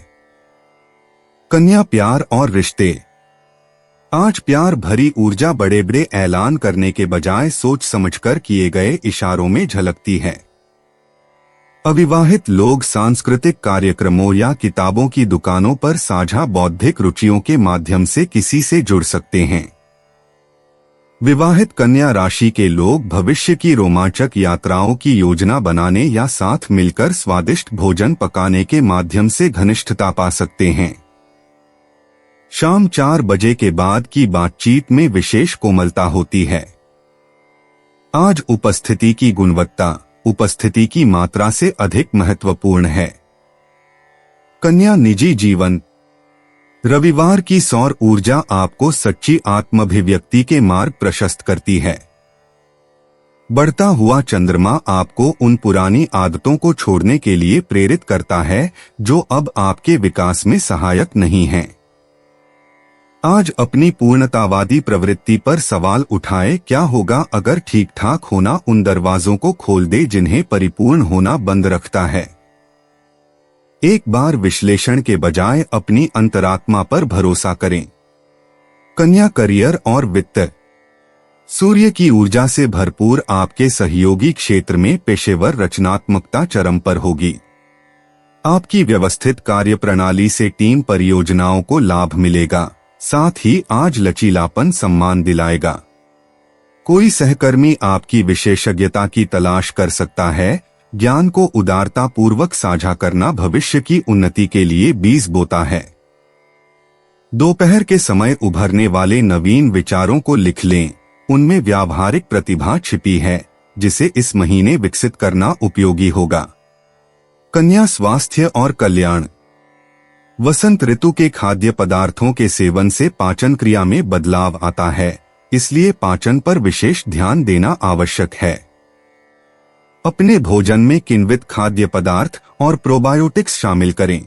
कन्या प्यार और रिश्ते। आज प्यार भरी ऊर्जा बड़े बड़े ऐलान करने के बजाय सोच समझकर किए गए इशारों में झलकती है। अविवाहित लोग सांस्कृतिक कार्यक्रमों या किताबों की दुकानों पर साझा बौद्धिक रुचियों के माध्यम से किसी से जुड़ सकते हैं। विवाहित कन्या राशि के लोग भविष्य की रोमांचक यात्राओं की योजना बनाने या साथ मिलकर स्वादिष्ट भोजन पकाने के माध्यम से घनिष्ठता पा सकते हैं। शाम 4 बजे के बाद की बातचीत में विशेष कोमलता होती है। आज उपस्थिति की गुणवत्ता उपस्थिति की मात्रा से अधिक महत्वपूर्ण है। कन्या निजी जीवन। रविवार की सौर ऊर्जा आपको सच्ची आत्माभिव्यक्ति के मार्ग प्रशस्त करती है। बढ़ता हुआ चंद्रमा आपको उन पुरानी आदतों को छोड़ने के लिए प्रेरित करता है जो अब आपके विकास में सहायक नहीं हैं। आज अपनी पूर्णतावादी प्रवृत्ति पर सवाल उठाए, क्या होगा अगर ठीक ठाक होना उन दरवाजों को खोल दे जिन्हें परिपूर्ण होना बंद रखता है। एक बार विश्लेषण के बजाय अपनी अंतरात्मा पर भरोसा करें। कन्या करियर और वित्त। सूर्य की ऊर्जा से भरपूर आपके सहयोगी क्षेत्र में पेशेवर रचनात्मकता चरम पर होगी। आपकी व्यवस्थित कार्यप्रणाली से टीम परियोजनाओं को लाभ मिलेगा। साथ ही आज लचीलापन सम्मान दिलाएगा। कोई सहकर्मी आपकी विशेषज्ञता की तलाश कर सकता है। ज्ञान को उदारता पूर्वक साझा करना भविष्य की उन्नति के लिए बीज बोता है। दोपहर के समय उभरने वाले नवीन विचारों को लिख लें। उनमें व्यावहारिक प्रतिभा छिपी है, जिसे इस महीने विकसित करना उपयोगी होगा। कन्या स्वास्थ्य और कल्याण। वसंत ऋतु के खाद्य पदार्थों के सेवन से पाचन क्रिया में बदलाव आता है, इसलिए पाचन पर विशेष ध्यान देना आवश्यक है। अपने भोजन में किण्वित खाद्य पदार्थ और प्रोबायोटिक्स शामिल करें।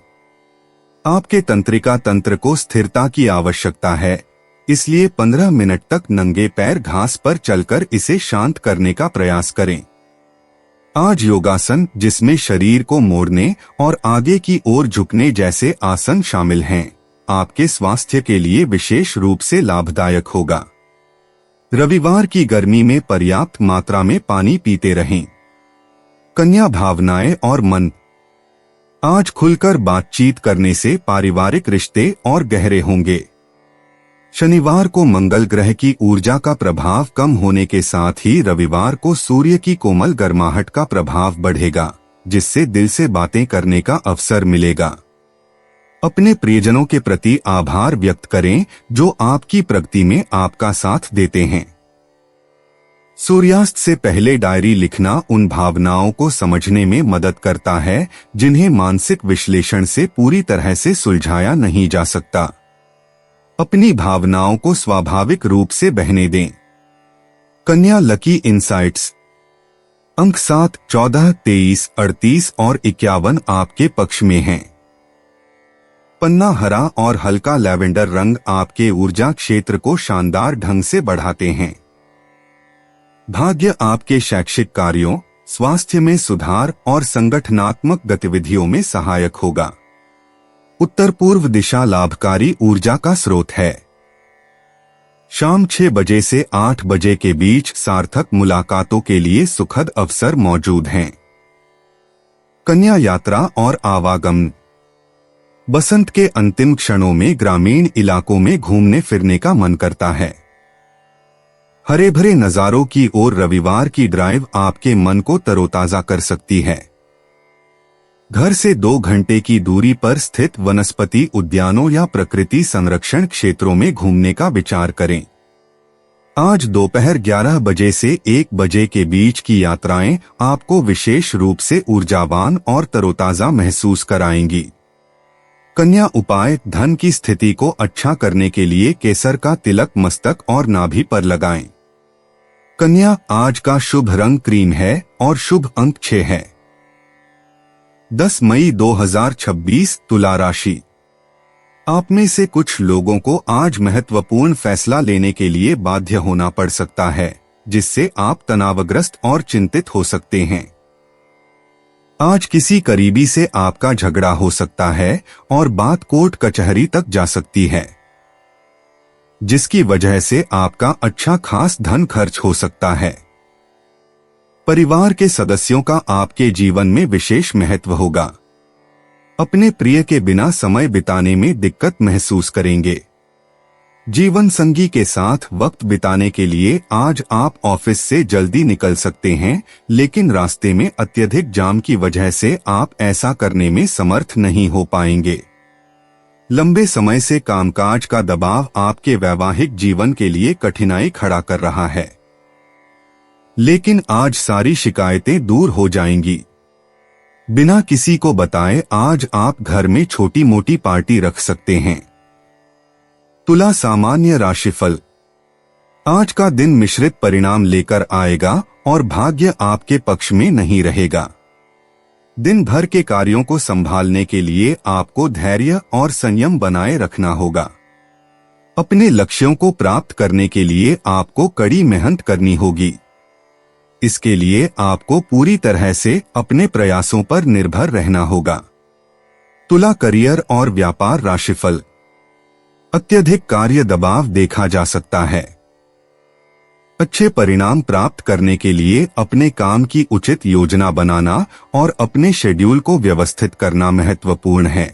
आपके तंत्रिका तंत्र को स्थिरता की आवश्यकता है, इसलिए 15 मिनट तक नंगे पैर घास पर चलकर इसे शांत करने का प्रयास करें। आज योगासन, जिसमें शरीर को मोड़ने और आगे की ओर झुकने जैसे आसन शामिल हैं, आपके स्वास्थ्य के लिए विशेष रूप से लाभदायक होगा। रविवार की गर्मी में पर्याप्त मात्रा में पानी पीते रहें। कन्या भावनाएं और मन। आज खुलकर बातचीत करने से पारिवारिक रिश्ते और गहरे होंगे। शनिवार को मंगल ग्रह की ऊर्जा का प्रभाव कम होने के साथ ही रविवार को सूर्य की कोमल गर्माहट का प्रभाव बढ़ेगा, जिससे दिल से बातें करने का अवसर मिलेगा। अपने प्रियजनों के प्रति आभार व्यक्त करें, जो आपकी प्रगति में आपका साथ देते हैं। सूर्यास्त से पहले डायरी लिखना उन भावनाओं को समझने में मदद करता है जिन्हें मानसिक विश्लेषण से पूरी तरह से सुलझाया नहीं जा सकता। अपनी भावनाओं को स्वाभाविक रूप से बहने दें। कन्या लकी इनसाइट्स। अंक 7, 14, 23, 38 और 51 आपके पक्ष में हैं। पन्ना हरा और हल्का लैवेंडर रंग आपके ऊर्जा क्षेत्र को शानदार ढंग से बढ़ाते हैं। भाग्य आपके शैक्षिक कार्यों, स्वास्थ्य में सुधार और संगठनात्मक गतिविधियों में सहायक होगा। उत्तर पूर्व दिशा लाभकारी ऊर्जा का स्रोत है। शाम 6 बजे से 8 बजे के बीच सार्थक मुलाकातों के लिए सुखद अवसर मौजूद हैं। कन्या यात्रा और आवागमन। बसंत के अंतिम क्षणों में ग्रामीण इलाकों में घूमने फिरने का मन करता है। हरे भरे नजारों की ओर रविवार की ड्राइव आपके मन को तरोताजा कर सकती है। घर से 2 घंटे की दूरी पर स्थित वनस्पति उद्यानों या प्रकृति संरक्षण क्षेत्रों में घूमने का विचार करें। आज दोपहर 11 बजे से 1 बजे के बीच की यात्राएं आपको विशेष रूप से ऊर्जावान और तरोताजा महसूस कराएंगी। कन्या उपाय। धन की स्थिति को अच्छा करने के लिए केसर का तिलक मस्तक और नाभि पर लगाएं। कन्या, आज का शुभ रंग क्रीम है और शुभ अंक 6 है। 10 मई 2026 तुला राशि। आप में से कुछ लोगों को आज महत्वपूर्ण फैसला लेने के लिए बाध्य होना पड़ सकता है, जिससे आप तनावग्रस्त और चिंतित हो सकते हैं। आज किसी करीबी से आपका झगड़ा हो सकता है और बात कोर्ट कचहरी तक जा सकती है, जिसकी वजह से आपका अच्छा खास धन खर्च हो सकता है। परिवार के सदस्यों का आपके जीवन में विशेष महत्व होगा। अपने प्रिय के बिना समय बिताने में दिक्कत महसूस करेंगे। जीवन संगी के साथ वक्त बिताने के लिए आज आप ऑफिस से जल्दी निकल सकते हैं, लेकिन रास्ते में अत्यधिक जाम की वजह से आप ऐसा करने में समर्थ नहीं हो पाएंगे। लंबे समय से कामकाज का दबाव आपके वैवाहिक जीवन के लिए कठिनाई खड़ा कर रहा है, लेकिन आज सारी शिकायतें दूर हो जाएंगी। बिना किसी को बताए आज आप घर में छोटी मोटी पार्टी रख सकते हैं। तुला सामान्य राशिफल। आज का दिन मिश्रित परिणाम लेकर आएगा और भाग्य आपके पक्ष में नहीं रहेगा। दिन भर के कार्यों को संभालने के लिए आपको धैर्य और संयम बनाए रखना होगा। अपने लक्ष्यों को प्राप्त करने के लिए आपको कड़ी मेहनत करनी होगी। इसके लिए आपको पूरी तरह से अपने प्रयासों पर निर्भर रहना होगा। तुला करियर और व्यापार राशिफल। अत्यधिक कार्य दबाव देखा जा सकता है। अच्छे परिणाम प्राप्त करने के लिए अपने काम की उचित योजना बनाना और अपने शेड्यूल को व्यवस्थित करना महत्वपूर्ण है।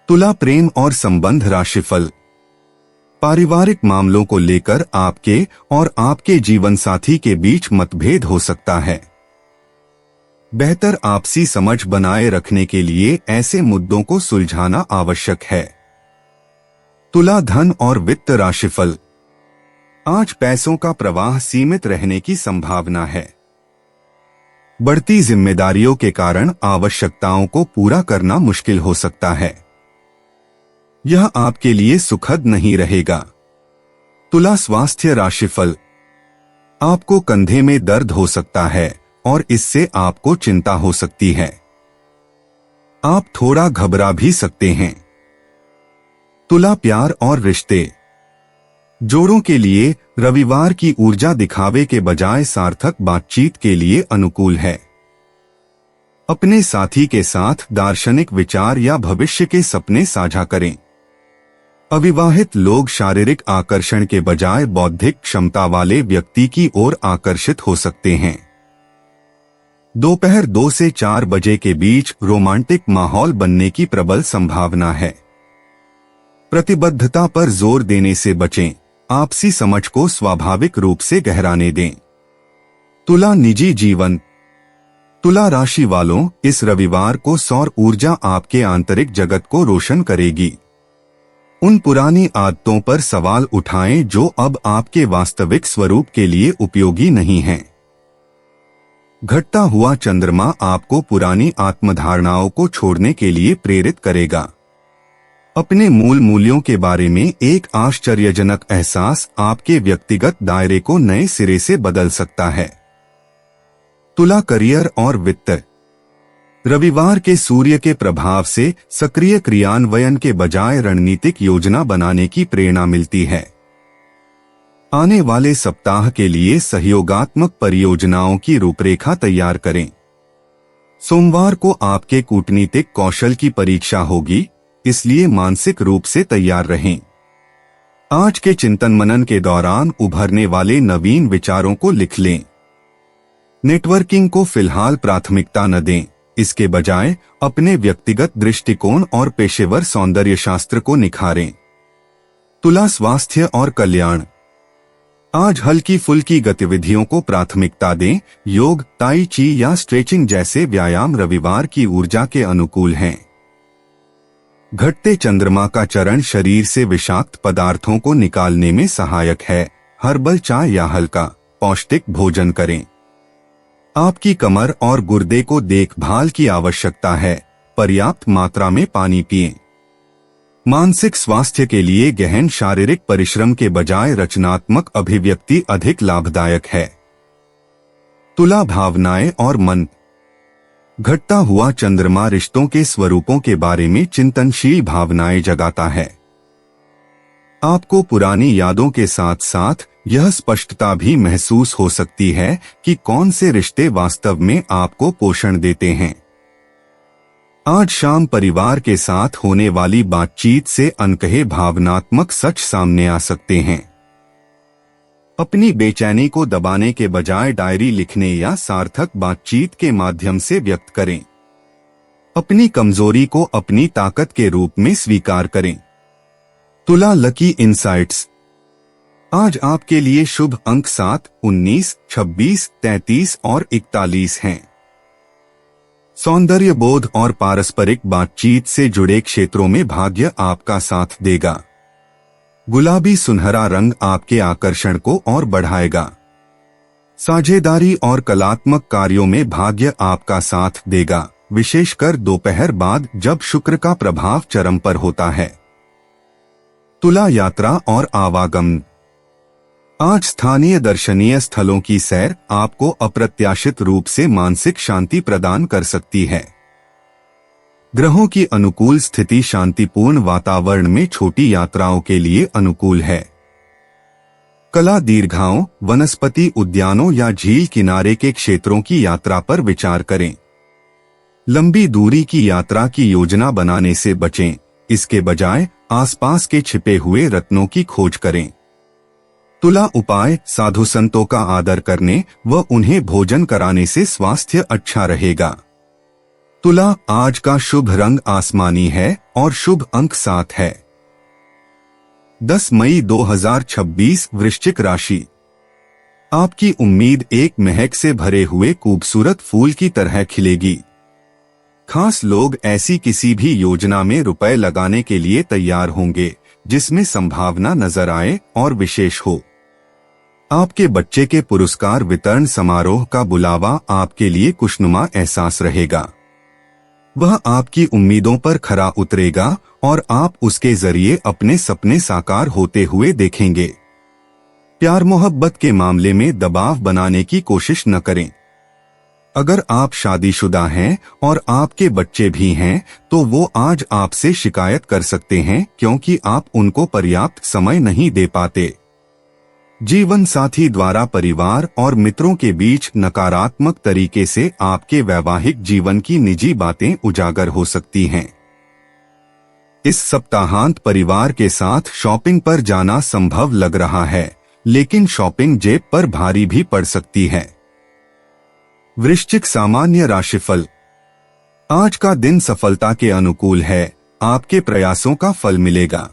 तुला प्रेम और संबंध राशिफल। पारिवारिक मामलों को लेकर आपके और आपके जीवन साथी के बीच मतभेद हो सकता है। बेहतर आपसी समझ बनाए रखने के लिए ऐसे मुद्दों को सुलझाना आवश्यक है। तुला धन और वित्त राशिफल। आज पैसों का प्रवाह सीमित रहने की संभावना है। बढ़ती जिम्मेदारियों के कारण आवश्यकताओं को पूरा करना मुश्किल हो सकता है। यह आपके लिए सुखद नहीं रहेगा। तुला स्वास्थ्य राशिफल। आपको कंधे में दर्द हो सकता है और इससे आपको चिंता हो सकती है। आप थोड़ा घबरा भी सकते हैं। तुला प्यार और रिश्ते। जोड़ों के लिए रविवार की ऊर्जा दिखावे के बजाय सार्थक बातचीत के लिए अनुकूल है। अपने साथी के साथ दार्शनिक विचार या भविष्य के सपने साझा करें। अविवाहित लोग शारीरिक आकर्षण के बजाय बौद्धिक क्षमता वाले व्यक्ति की ओर आकर्षित हो सकते हैं। दोपहर 2 से 4 बजे के बीच रोमांटिक माहौल बनने की प्रबल संभावना है। प्रतिबद्धता पर जोर देने से बचें। आपसी समझ को स्वाभाविक रूप से गहराने दें। तुला निजी जीवन। तुला राशि वालों, इस रविवार को सौर ऊर्जा आपके आंतरिक जगत को रोशन करेगी। उन पुरानी आदतों पर सवाल उठाएं जो अब आपके वास्तविक स्वरूप के लिए उपयोगी नहीं हैं। घटता हुआ चंद्रमा आपको पुरानी आत्मधारणाओं को छोड़ने के लिए प्रेरित करेगा। अपने मूल मूल्यों के बारे में एक आश्चर्यजनक एहसास आपके व्यक्तिगत दायरे को नए सिरे से बदल सकता है। तुला करियर और वित्त। रविवार के सूर्य के प्रभाव से सक्रिय क्रियान्वयन के बजाय रणनीतिक योजना बनाने की प्रेरणा मिलती है। आने वाले सप्ताह के लिए सहयोगात्मक परियोजनाओं की रूपरेखा तैयार करें। सोमवार को आपके कूटनीतिक कौशल की परीक्षा होगी, इसलिए मानसिक रूप से तैयार रहें। आज के चिंतन मनन के दौरान उभरने वाले नवीन विचारों को लिख लें। नेटवर्किंग को फिलहाल प्राथमिकता न दें, इसके बजाय अपने व्यक्तिगत दृष्टिकोण और पेशेवर सौंदर्य शास्त्र को निखारें। तुला स्वास्थ्य और कल्याण। आज हल्की फुल्की गतिविधियों को प्राथमिकता दें। योग, ताई ची या स्ट्रेचिंग जैसे व्यायाम रविवार की ऊर्जा के अनुकूल हैं। घटते चंद्रमा का चरण शरीर से विषाक्त पदार्थों को निकालने में सहायक है। हर्बल चाय या हल्का पौष्टिक भोजन करें। आपकी कमर और गुर्दे को देखभाल की आवश्यकता है। पर्याप्त मात्रा में पानी पिएं। मानसिक स्वास्थ्य के लिए गहन शारीरिक परिश्रम के बजाय रचनात्मक अभिव्यक्ति अधिक लाभदायक है। तुला भावनाएं और मन। घटता हुआ चंद्रमा रिश्तों के स्वरूपों के बारे में चिंतनशील भावनाएं जगाता है। आपको पुरानी यादों के साथ साथ यह स्पष्टता भी महसूस हो सकती है कि कौन से रिश्ते वास्तव में आपको पोषण देते हैं। आज शाम परिवार के साथ होने वाली बातचीत से अनकहे भावनात्मक सच सामने आ सकते हैं। अपनी बेचैनी को दबाने के बजाय डायरी लिखने या सार्थक बातचीत के माध्यम से व्यक्त करें। अपनी कमजोरी को अपनी ताकत के रूप में स्वीकार करें। तुला लकी इनसाइट्स। आज आपके लिए शुभ अंक 7, 19, 26, 33 और 41 हैं। सौंदर्य बोध और पारस्परिक बातचीत से जुड़े क्षेत्रों में भाग्य आपका साथ देगा। गुलाबी सुनहरा रंग आपके आकर्षण को और बढ़ाएगा। साझेदारी और कलात्मक कार्यों में भाग्य आपका साथ देगा, विशेषकर दोपहर बाद जब शुक्र का प्रभाव चरम पर होता है। तुला यात्रा और आवागमन। आज स्थानीय दर्शनीय स्थलों की सैर आपको अप्रत्याशित रूप से मानसिक शांति प्रदान कर सकती है। ग्रहों की अनुकूल स्थिति शांतिपूर्ण वातावरण में छोटी यात्राओं के लिए अनुकूल है। कला दीर्घाओं, वनस्पति उद्यानों या झील किनारे के क्षेत्रों की यात्रा पर विचार करें। लंबी दूरी की यात्रा की योजना बनाने से बचें, इसके बजाय आसपास के छिपे हुए रत्नों की खोज करें। तुला उपाय: साधु संतों का आदर करने व उन्हें भोजन कराने से स्वास्थ्य अच्छा रहेगा। तुला आज का शुभ रंग आसमानी है और शुभ अंक 7 है। 10 मई 2026 वृश्चिक राशि। आपकी उम्मीद एक महक से भरे हुए खूबसूरत फूल की तरह खिलेगी। खास लोग ऐसी किसी भी योजना में रुपए लगाने के लिए तैयार होंगे जिसमें संभावना नजर आए और विशेष हो। आपके बच्चे के पुरस्कार वितरण समारोह का बुलावा आपके लिए खुशनुमा एहसास रहेगा। वह आपकी उम्मीदों पर खरा उतरेगा और आप उसके जरिए अपने सपने साकार होते हुए देखेंगे। प्यार मोहब्बत के मामले में दबाव बनाने की कोशिश न करें। अगर आप शादीशुदा हैं और आपके बच्चे भी हैं तो वो आज आपसे शिकायत कर सकते हैं क्योंकि आप उनको पर्याप्त समय नहीं दे पाते। जीवन साथी द्वारा परिवार और मित्रों के बीच नकारात्मक तरीके से आपके वैवाहिक जीवन की निजी बातें उजागर हो सकती हैं। इस सप्ताहांत परिवार के साथ शॉपिंग पर जाना संभव लग रहा है, लेकिन शॉपिंग जेब पर भारी भी पड़ सकती है। वृश्चिक सामान्य राशिफल। आज का दिन सफलता के अनुकूल है, आपके प्रयासों का फल मिलेगा।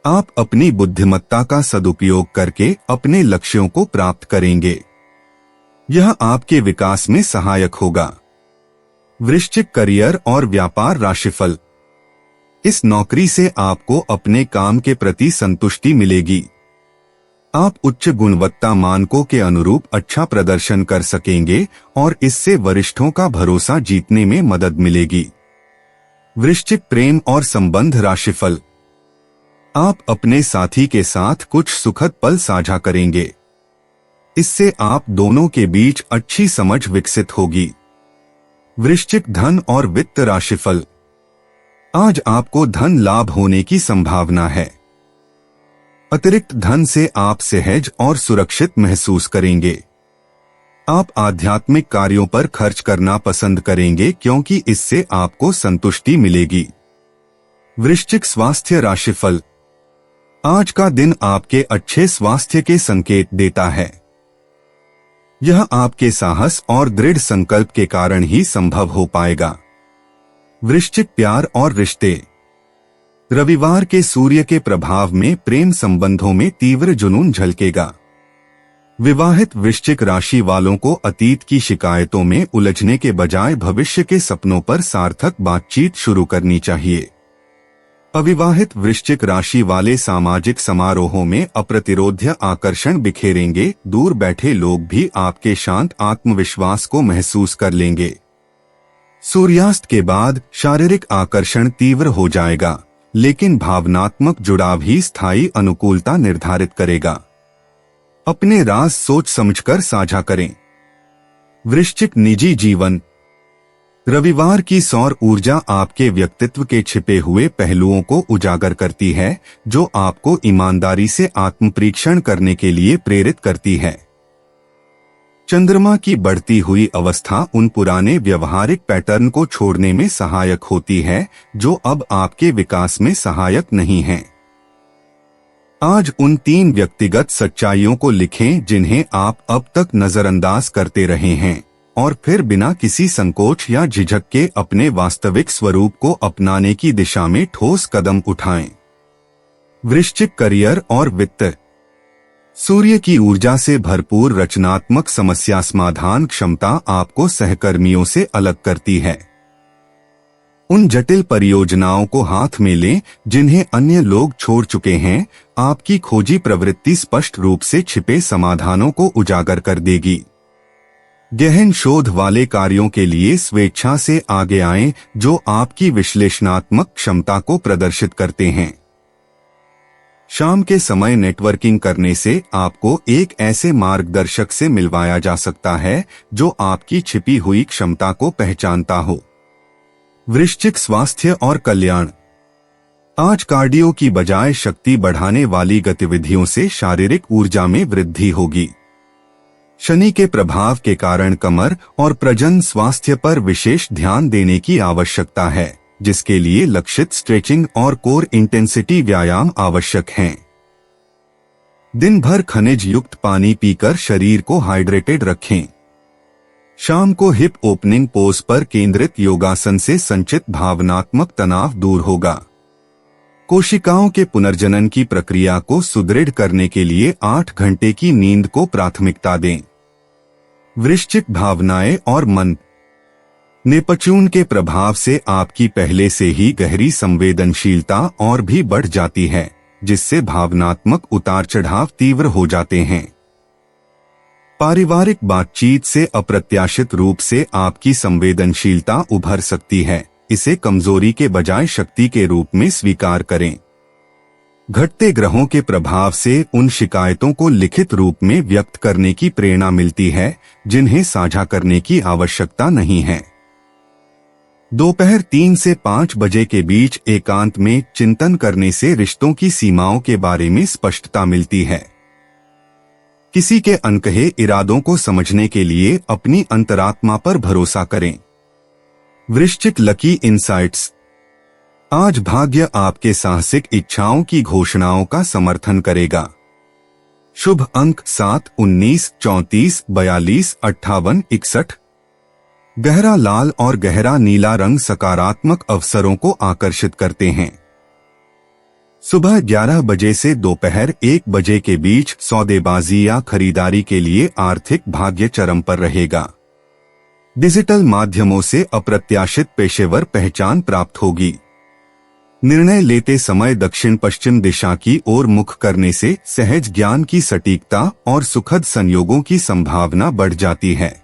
आप अपनी बुद्धिमत्ता का सदुपयोग करके अपने लक्ष्यों को प्राप्त करेंगे। यह आपके विकास में सहायक होगा। वृश्चिक करियर और व्यापार राशिफल। इस नौकरी से आपको अपने काम के प्रति संतुष्टि मिलेगी। आप उच्च गुणवत्ता मानकों के अनुरूप अच्छा प्रदर्शन कर सकेंगे और इससे वरिष्ठों का भरोसा जीतने में मदद मिलेगी। वृश्चिक प्रेम और संबंध राशिफल। आप अपने साथी के साथ कुछ सुखद पल साझा करेंगे। इससे आप दोनों के बीच अच्छी समझ विकसित होगी। वृश्चिक धन और वित्त राशिफल। आज आपको धन लाभ होने की संभावना है। अतिरिक्त धन से आप सहज और सुरक्षित महसूस करेंगे। आप आध्यात्मिक कार्यों पर खर्च करना पसंद करेंगे क्योंकि इससे आपको संतुष्टि मिलेगी। वृश्चिक स्वास्थ्य राशिफल। आज का दिन आपके अच्छे स्वास्थ्य के संकेत देता है। यह आपके साहस और दृढ़ संकल्प के कारण ही संभव हो पाएगा। वृश्चिक प्यार और रिश्ते। रविवार के सूर्य के प्रभाव में प्रेम संबंधों में तीव्र जुनून झलकेगा। विवाहित वृश्चिक राशि वालों को अतीत की शिकायतों में उलझने के बजाय भविष्य के सपनों पर सार्थक बातचीत शुरू करनी चाहिए। अविवाहित वृश्चिक राशि वाले सामाजिक समारोहों में अप्रतिरोध्य आकर्षण बिखेरेंगे। दूर बैठे लोग भी आपके शांत आत्मविश्वास को महसूस कर लेंगे। सूर्यास्त के बाद शारीरिक आकर्षण तीव्र हो जाएगा, लेकिन भावनात्मक जुड़ाव ही स्थायी अनुकूलता निर्धारित करेगा। अपने राज सोच समझकर साझा करें। वृश्चिक निजी जीवन। रविवार की सौर ऊर्जा आपके व्यक्तित्व के छिपे हुए पहलुओं को उजागर करती है, जो आपको ईमानदारी से आत्मपरीक्षण करने के लिए प्रेरित करती है। चंद्रमा की बढ़ती हुई अवस्था उन पुराने व्यवहारिक पैटर्न को छोड़ने में सहायक होती है जो अब आपके विकास में सहायक नहीं हैं। आज उन 3 व्यक्तिगत सच्चाइयों को लिखें जिन्हें आप अब तक नजरअंदाज करते रहे हैं, और फिर बिना किसी संकोच या झिझक के अपने वास्तविक स्वरूप को अपनाने की दिशा में ठोस कदम उठाएं। वृश्चिक करियर और वित्त। सूर्य की ऊर्जा से भरपूर रचनात्मक समस्या समाधान क्षमता आपको सहकर्मियों से अलग करती है। उन जटिल परियोजनाओं को हाथ में लें जिन्हें अन्य लोग छोड़ चुके हैं। आपकी खोजी प्रवृत्ति स्पष्ट रूप से छिपे समाधानों को उजागर कर देगी। गहन शोध वाले कार्यों के लिए स्वेच्छा से आगे आएं जो आपकी विश्लेषणात्मक क्षमता को प्रदर्शित करते हैं। शाम के समय नेटवर्किंग करने से आपको एक ऐसे मार्गदर्शक से मिलवाया जा सकता है जो आपकी छिपी हुई क्षमता को पहचानता हो। वृश्चिक स्वास्थ्य और कल्याण। आज कार्डियो की बजाय शक्ति बढ़ाने वाली गतिविधियों से शारीरिक ऊर्जा में वृद्धि होगी। शनि के प्रभाव के कारण कमर और प्रजनन स्वास्थ्य पर विशेष ध्यान देने की आवश्यकता है, जिसके लिए लक्षित स्ट्रेचिंग और कोर इंटेंसिटी व्यायाम आवश्यक हैं। दिन भर खनिज युक्त पानी पीकर शरीर को हाइड्रेटेड रखें। शाम को हिप ओपनिंग पोज पर केंद्रित योगासन से संचित भावनात्मक तनाव दूर होगा। कोशिकाओं के पुनर्जनन की प्रक्रिया को सुदृढ़ करने के लिए 8 घंटे की नींद को प्राथमिकता दें। वृश्चिक भावनाएं और मन। नेपच्यून के प्रभाव से आपकी पहले से ही गहरी संवेदनशीलता और भी बढ़ जाती है, जिससे भावनात्मक उतार चढ़ाव तीव्र हो जाते हैं। पारिवारिक बातचीत से अप्रत्याशित रूप से आपकी संवेदनशीलता उभर सकती है। इसे कमजोरी के बजाय शक्ति के रूप में स्वीकार करें। घटते ग्रहों के प्रभाव से उन शिकायतों को लिखित रूप में व्यक्त करने की प्रेरणा मिलती है जिन्हें साझा करने की आवश्यकता नहीं है। दोपहर 3 से 5 बजे के बीच एकांत में चिंतन करने से रिश्तों की सीमाओं के बारे में स्पष्टता मिलती है। किसी के अनकहे इरादों को समझने के लिए अपनी अंतरात्मा पर भरोसा करें। वृश्चिक लकी इंसाइट्स। आज भाग्य आपके साहसिक इच्छाओं की घोषणाओं का समर्थन करेगा। शुभ अंक 7, 19, 34, 42, 58, 61। गहरा लाल और गहरा नीला रंग सकारात्मक अवसरों को आकर्षित करते हैं। सुबह 11 बजे से दोपहर 1 बजे के बीच सौदेबाजी या खरीदारी के लिए आर्थिक भाग्य चरम पर रहेगा। डिजिटल माध्यमों से अप्रत्याशित पेशेवर पहचान प्राप्त होगी। निर्णय लेते समय दक्षिण पश्चिम दिशा की ओर मुख करने से सहज ज्ञान की सटीकता और सुखद संयोगों की संभावना बढ़ जाती है।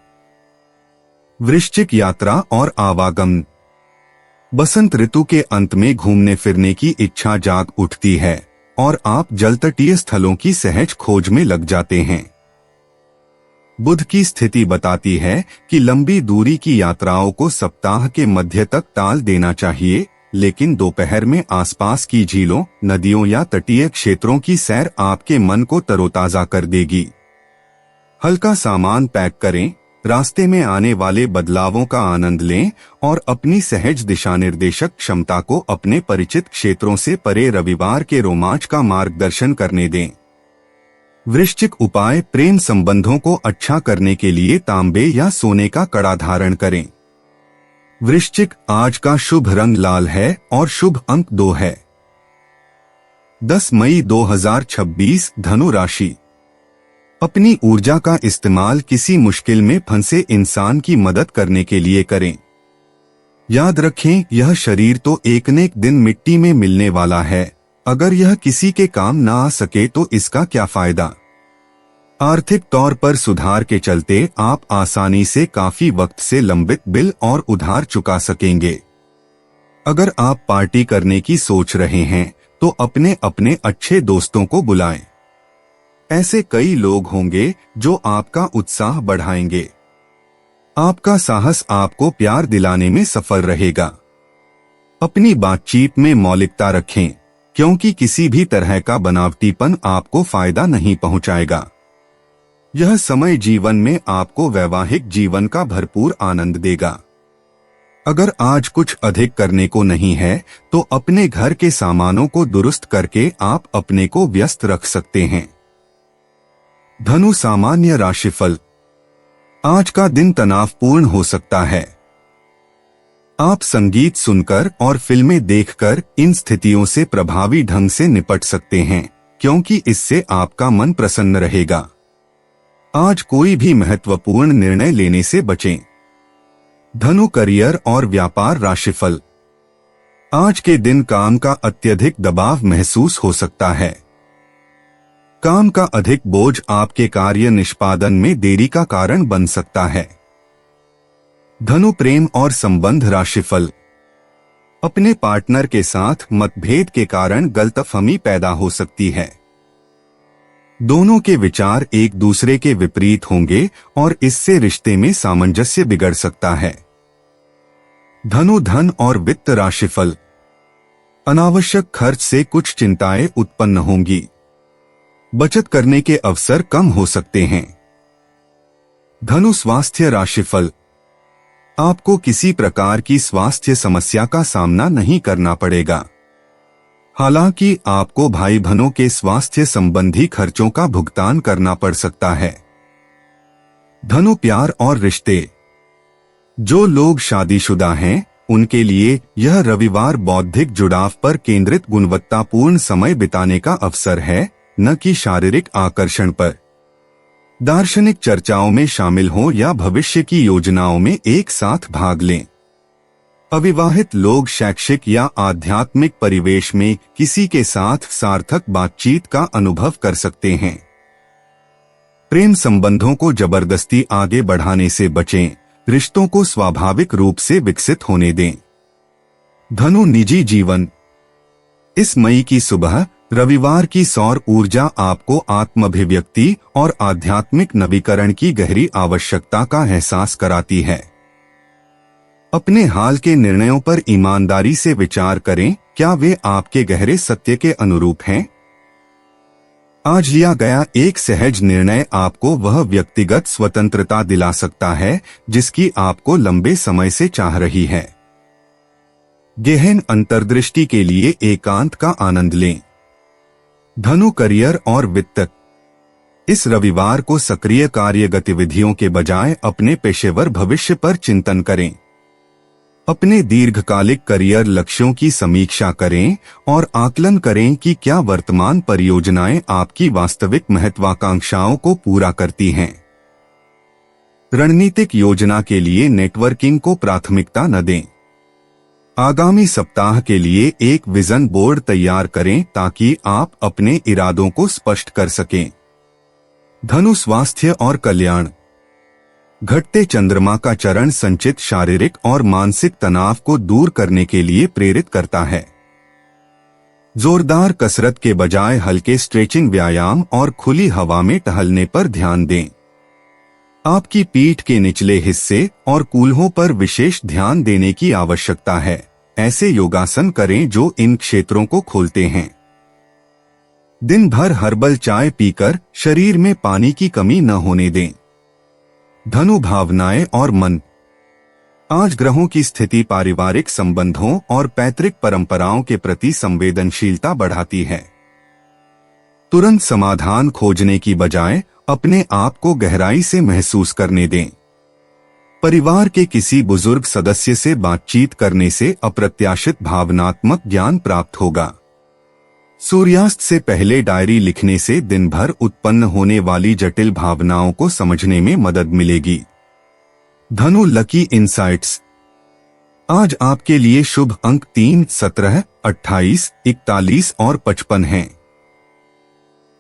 वृश्चिक यात्रा और आवागमन। बसंत ऋतु के अंत में घूमने फिरने की इच्छा जाग उठती है और आप जलतटीय स्थलों की सहज खोज में लग जाते हैं। बुध की स्थिति बताती है कि लंबी दूरी की यात्राओं को सप्ताह के मध्य तक टाल देना चाहिए, लेकिन दोपहर में आसपास की झीलों, नदियों या तटीय क्षेत्रों की सैर आपके मन को तरोताजा कर देगी। हल्का सामान पैक करें, रास्ते में आने वाले बदलावों का आनंद लें और अपनी सहज दिशा निर्देशक क्षमता को अपने परिचित क्षेत्रों से परे रविवार के रोमांच का मार्गदर्शन करने दें। वृश्चिक उपाय। प्रेम संबंधों को अच्छा करने के लिए तांबे या सोने का कड़ा धारण करें। वृश्चिक, आज का शुभ रंग लाल है और शुभ अंक 2 है। 10 मई 2026। धनु राशि। अपनी ऊर्जा का इस्तेमाल किसी मुश्किल में फंसे इंसान की मदद करने के लिए करें। याद रखें, यह शरीर तो एक न एक दिन मिट्टी में मिलने वाला है। अगर यह किसी के काम ना आ सके तो इसका क्या फायदा। आर्थिक तौर पर सुधार के चलते आप आसानी से काफी वक्त से लंबित बिल और उधार चुका सकेंगे। अगर आप पार्टी करने की सोच रहे हैं तो अपने अपने अच्छे दोस्तों को बुलाएं। ऐसे कई लोग होंगे जो आपका उत्साह बढ़ाएंगे। आपका साहस आपको प्यार दिलाने में सफल रहेगा। अपनी बातचीत में मौलिकता रखें, क्योंकि किसी भी तरह का बनावटीपन आपको फायदा नहीं पहुंचाएगा। यह समय जीवन में आपको वैवाहिक जीवन का भरपूर आनंद देगा। अगर आज कुछ अधिक करने को नहीं है तो अपने घर के सामानों को दुरुस्त करके आप अपने को व्यस्त रख सकते हैं। धनु सामान्य राशिफल। आज का दिन तनावपूर्ण हो सकता है। आप संगीत सुनकर और फिल्में देखकर इन स्थितियों से प्रभावी ढंग से निपट सकते हैं, क्योंकि इससे आपका मन प्रसन्न रहेगा। आज कोई भी महत्वपूर्ण निर्णय लेने से बचें। धनु करियर और व्यापार राशिफल। आज के दिन काम का अत्यधिक दबाव महसूस हो सकता है। काम का अधिक बोझ आपके कार्य निष्पादन में देरी का कारण बन सकता है। धनु प्रेम और संबंध राशिफल। अपने पार्टनर के साथ मतभेद के कारण गलतफहमी पैदा हो सकती है। दोनों के विचार एक दूसरे के विपरीत होंगे और इससे रिश्ते में सामंजस्य बिगड़ सकता है। धनु धन और वित्त राशिफल। अनावश्यक खर्च से कुछ चिंताएं उत्पन्न होंगी। बचत करने के अवसर कम हो सकते हैं। धनु स्वास्थ्य राशिफल। आपको किसी प्रकार की स्वास्थ्य समस्या का सामना नहीं करना पड़ेगा। हालांकि आपको भाई बहनों के स्वास्थ्य संबंधी खर्चों का भुगतान करना पड़ सकता है। धनु प्यार और रिश्ते। जो लोग शादीशुदा हैं, उनके लिए यह रविवार बौद्धिक जुड़ाव पर केंद्रित गुणवत्तापूर्ण समय बिताने का अवसर है, न कि शारीरिक आकर्षण पर। दार्शनिक चर्चाओं में शामिल हों या भविष्य की योजनाओं में एक साथ भाग लें। अविवाहित लोग शैक्षिक या आध्यात्मिक परिवेश में किसी के साथ सार्थक बातचीत का अनुभव कर सकते हैं। प्रेम संबंधों को जबरदस्ती आगे बढ़ाने से बचें, रिश्तों को स्वाभाविक रूप से विकसित होने दें। धनु निजी जीवन। इस मई की सुबह रविवार की सौर ऊर्जा आपको आत्माभिव्यक्ति और आध्यात्मिक नवीकरण की गहरी आवश्यकता का एहसास कराती है। अपने हाल के निर्णयों पर ईमानदारी से विचार करें, क्या वे आपके गहरे सत्य के अनुरूप हैं? आज लिया गया एक सहज निर्णय आपको वह व्यक्तिगत स्वतंत्रता दिला सकता है जिसकी आपको लंबे समय से चाह रही है। गहन अंतर्दृष्टि के लिए एकांत का आनंद लें। धनु करियर और वित्त। इस रविवार को सक्रिय कार्य गतिविधियों के बजाय अपने पेशेवर भविष्य पर चिंतन करें। अपने दीर्घकालिक करियर लक्ष्यों की समीक्षा करें और आकलन करें कि क्या वर्तमान परियोजनाएं आपकी वास्तविक महत्वाकांक्षाओं को पूरा करती हैं। रणनीतिक योजना के लिए नेटवर्किंग को प्राथमिकता न दें। आगामी सप्ताह के लिए एक विजन बोर्ड तैयार करें ताकि आप अपने इरादों को स्पष्ट कर सकें। धनु स्वास्थ्य और कल्याण। घटते चंद्रमा का चरण संचित शारीरिक और मानसिक तनाव को दूर करने के लिए प्रेरित करता है। जोरदार कसरत के बजाय हल्के स्ट्रेचिंग व्यायाम और खुली हवा में टहलने पर ध्यान दें। आपकी पीठ के निचले हिस्से और कूल्हों पर विशेष ध्यान देने की आवश्यकता है। ऐसे योगासन करें जो इन क्षेत्रों को खोलते हैं। दिन भर हर्बल चाय पीकर शरीर में पानी की कमी न होने दें। धनु भावनाएं और मन। आज ग्रहों की स्थिति पारिवारिक संबंधों और पैतृक परंपराओं के प्रति संवेदनशीलता बढ़ाती है। तुरंत समाधान खोजने की बजाय अपने आप को गहराई से महसूस करने दें। परिवार के किसी बुजुर्ग सदस्य से बातचीत करने से अप्रत्याशित भावनात्मक ज्ञान प्राप्त होगा। सूर्यास्त से पहले डायरी लिखने से दिन भर उत्पन्न होने वाली जटिल भावनाओं को समझने में मदद मिलेगी। धनु लकी इंसाइट्स। आज आपके लिए शुभ अंक 3, 17, 28, 41 और 55 हैं।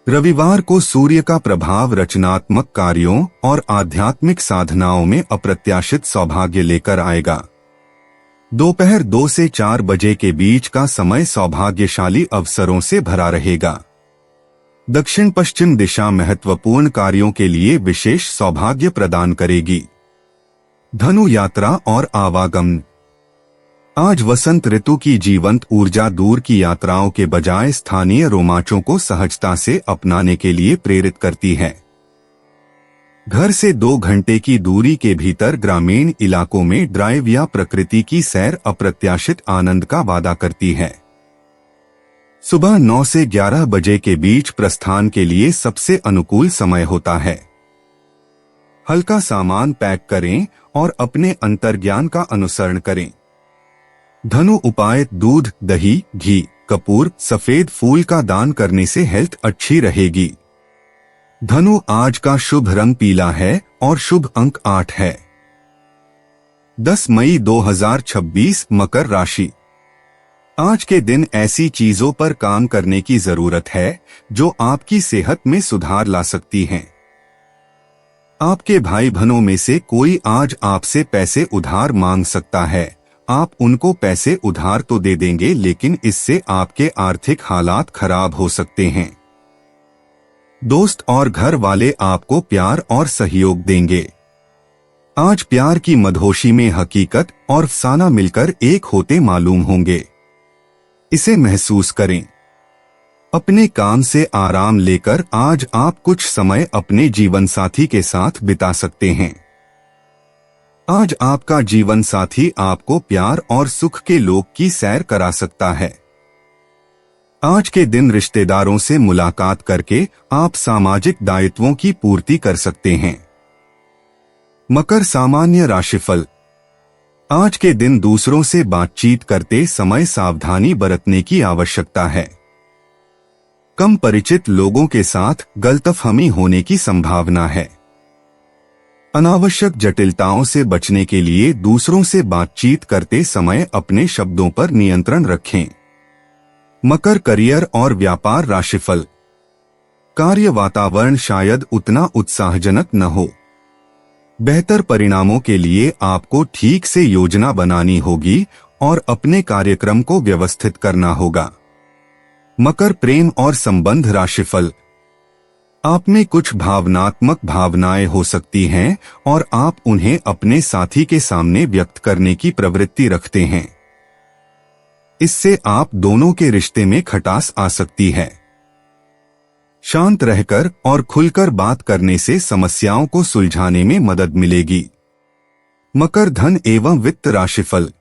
रविवार को सूर्य का प्रभाव रचनात्मक कार्यों और आध्यात्मिक साधनाओं में अप्रत्याशित सौभाग्य लेकर आएगा। दोपहर 2 से 4 बजे के बीच का समय सौभाग्यशाली अवसरों से भरा रहेगा। दक्षिण पश्चिम दिशा महत्वपूर्ण कार्यों के लिए विशेष सौभाग्य प्रदान करेगी। धनु यात्रा और आवागमन। आज वसंत ऋतु की जीवंत ऊर्जा दूर की यात्राओं के बजाय स्थानीय रोमांचों को सहजता से अपनाने के लिए प्रेरित करती है। घर से 2 घंटे की दूरी के भीतर ग्रामीण इलाकों में ड्राइव या प्रकृति की सैर अप्रत्याशित आनंद का वादा करती है। सुबह 9 से 11 बजे के बीच प्रस्थान के लिए सबसे अनुकूल समय होता है। हल्का सामान पैक करें और अपने अंतर्ज्ञान का अनुसरण करें। धनु उपाय। दूध, दही, घी, कपूर, सफेद फूल का दान करने से हेल्थ अच्छी रहेगी। धनु आज का शुभ रंग पीला है और शुभ अंक 8 है। 10 मई 2026 मकर राशि। आज के दिन ऐसी चीजों पर काम करने की जरूरत है जो आपकी सेहत में सुधार ला सकती हैं। आपके भाई बहनों में से कोई आज आपसे पैसे उधार मांग सकता है। आप उनको पैसे उधार तो दे देंगे लेकिन इससे आपके आर्थिक हालात खराब हो सकते हैं। दोस्त और घर वाले आपको प्यार और सहयोग देंगे। आज प्यार की मदहोशी में हकीकत और अफसाना मिलकर एक होते मालूम होंगे। इसे महसूस करें। अपने काम से आराम लेकर आज आप कुछ समय अपने जीवन साथी के साथ बिता सकते हैं। आज आपका जीवन साथी आपको प्यार और सुख के लोक की सैर करा सकता है। आज के दिन रिश्तेदारों से मुलाकात करके आप सामाजिक दायित्वों की पूर्ति कर सकते हैं। मकर सामान्य राशिफल। आज के दिन दूसरों से बातचीत करते समय सावधानी बरतने की आवश्यकता है। कम परिचित लोगों के साथ गलतफहमी होने की संभावना है। अनावश्यक जटिलताओं से बचने के लिए दूसरों से बातचीत करते समय अपने शब्दों पर नियंत्रण रखें। मकर करियर और व्यापार राशिफल। कार्य वातावरण शायद उतना उत्साहजनक न हो। बेहतर परिणामों के लिए आपको ठीक से योजना बनानी होगी और अपने कार्यक्रम को व्यवस्थित करना होगा। मकर, प्रेम और संबंध राशिफल। आप में कुछ भावनात्मक भावनाएं हो सकती हैं और आप उन्हें अपने साथी के सामने व्यक्त करने की प्रवृत्ति रखते हैं। इससे आप दोनों के रिश्ते में खटास आ सकती है। शांत रहकर और खुलकर बात करने से समस्याओं को सुलझाने में मदद मिलेगी। मकर, धन एवं वित्त राशिफल।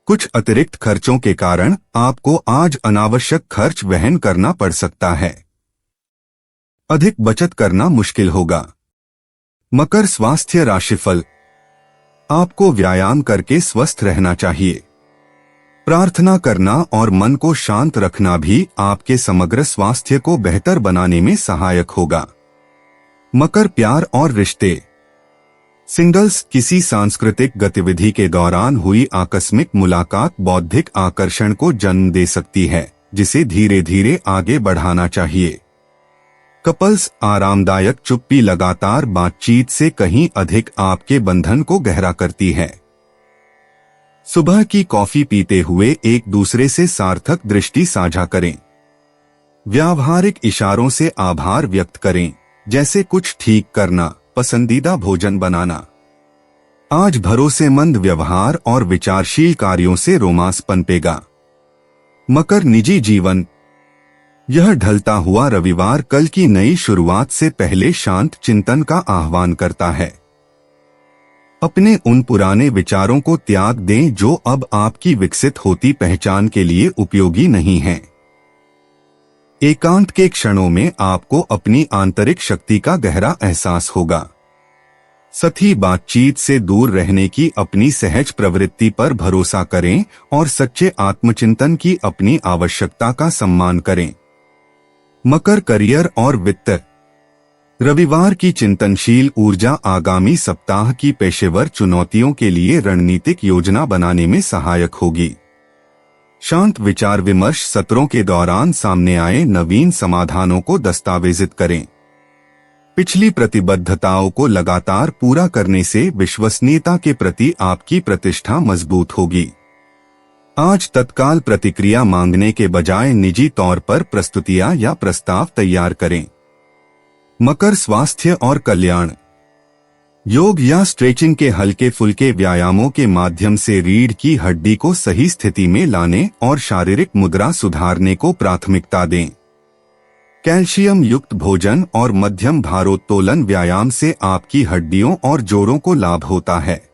कुछ अतिरिक्त खर्चों के कारण आपको आज अनावश्यक खर्च वहन करना पड़ सकता है। अधिक बचत करना मुश्किल होगा। मकर, स्वास्थ्य राशिफल। आपको व्यायाम करके स्वस्थ रहना चाहिए। प्रार्थना करना और मन को शांत रखना भी आपके समग्र स्वास्थ्य को बेहतर बनाने में सहायक होगा। मकर, प्यार और रिश्ते। सिंगल्स, किसी सांस्कृतिक गतिविधि के दौरान हुई आकस्मिक मुलाकात बौद्धिक आकर्षण को जन्म दे सकती है, जिसे धीरे धीरे आगे बढ़ाना चाहिए। कपल्स, आरामदायक चुप्पी लगातार बातचीत से कहीं अधिक आपके बंधन को गहरा करती है। सुबह की कॉफी पीते हुए एक दूसरे से सार्थक दृष्टि साझा करें। व्यावहारिक इशारों से आभार व्यक्त करें, जैसे कुछ ठीक करना, पसंदीदा भोजन बनाना। आज भरोसेमंद व्यवहार और विचारशील कार्यों से रोमांस पनपेगा। मकर, निजी जीवन। यह ढलता हुआ रविवार कल की नई शुरुआत से पहले शांत चिंतन का आह्वान करता है। अपने उन पुराने विचारों को त्याग दें जो अब आपकी विकसित होती पहचान के लिए उपयोगी नहीं हैं। एकांत के क्षणों में आपको अपनी आंतरिक शक्ति का गहरा एहसास होगा। सतही बातचीत से दूर रहने की अपनी सहज प्रवृत्ति पर भरोसा करें और सच्चे आत्मचिंतन की अपनी आवश्यकता का सम्मान करें। मकर, करियर और वित्त। रविवार की चिंतनशील ऊर्जा आगामी सप्ताह की पेशेवर चुनौतियों के लिए रणनीतिक योजना बनाने में सहायक होगी। शांत विचार विमर्श सत्रों के दौरान सामने आए नवीन समाधानों को दस्तावेजित करें। पिछली प्रतिबद्धताओं को लगातार पूरा करने से विश्वसनीयता के प्रति आपकी प्रतिष्ठा मजबूत होगी। आज तत्काल प्रतिक्रिया मांगने के बजाय निजी तौर पर प्रस्तुतियां या प्रस्ताव तैयार करें। मकर, स्वास्थ्य और कल्याण। योग या स्ट्रेचिंग के हल्के फुल्के व्यायामों के माध्यम से रीढ़ की हड्डी को सही स्थिति में लाने और शारीरिक मुद्रा सुधारने को प्राथमिकता दें। कैल्शियम युक्त भोजन और मध्यम भारोत्तोलन व्यायाम से आपकी हड्डियों और जोड़ों को लाभ होता है।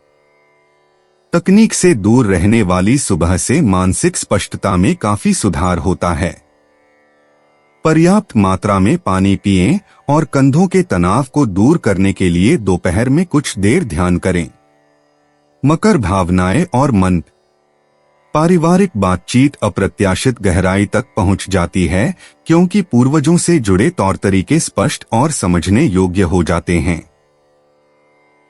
तकनीक से दूर रहने वाली सुबह से मानसिक स्पष्टता में काफी सुधार होता है। पर्याप्त मात्रा में पानी पिएं और कंधों के तनाव को दूर करने के लिए दोपहर में कुछ देर ध्यान करें। मकर, भावनाएं और मन। पारिवारिक बातचीत अप्रत्याशित गहराई तक पहुंच जाती है क्योंकि पूर्वजों से जुड़े तौर तरीके स्पष्ट और समझने योग्य हो जाते हैं।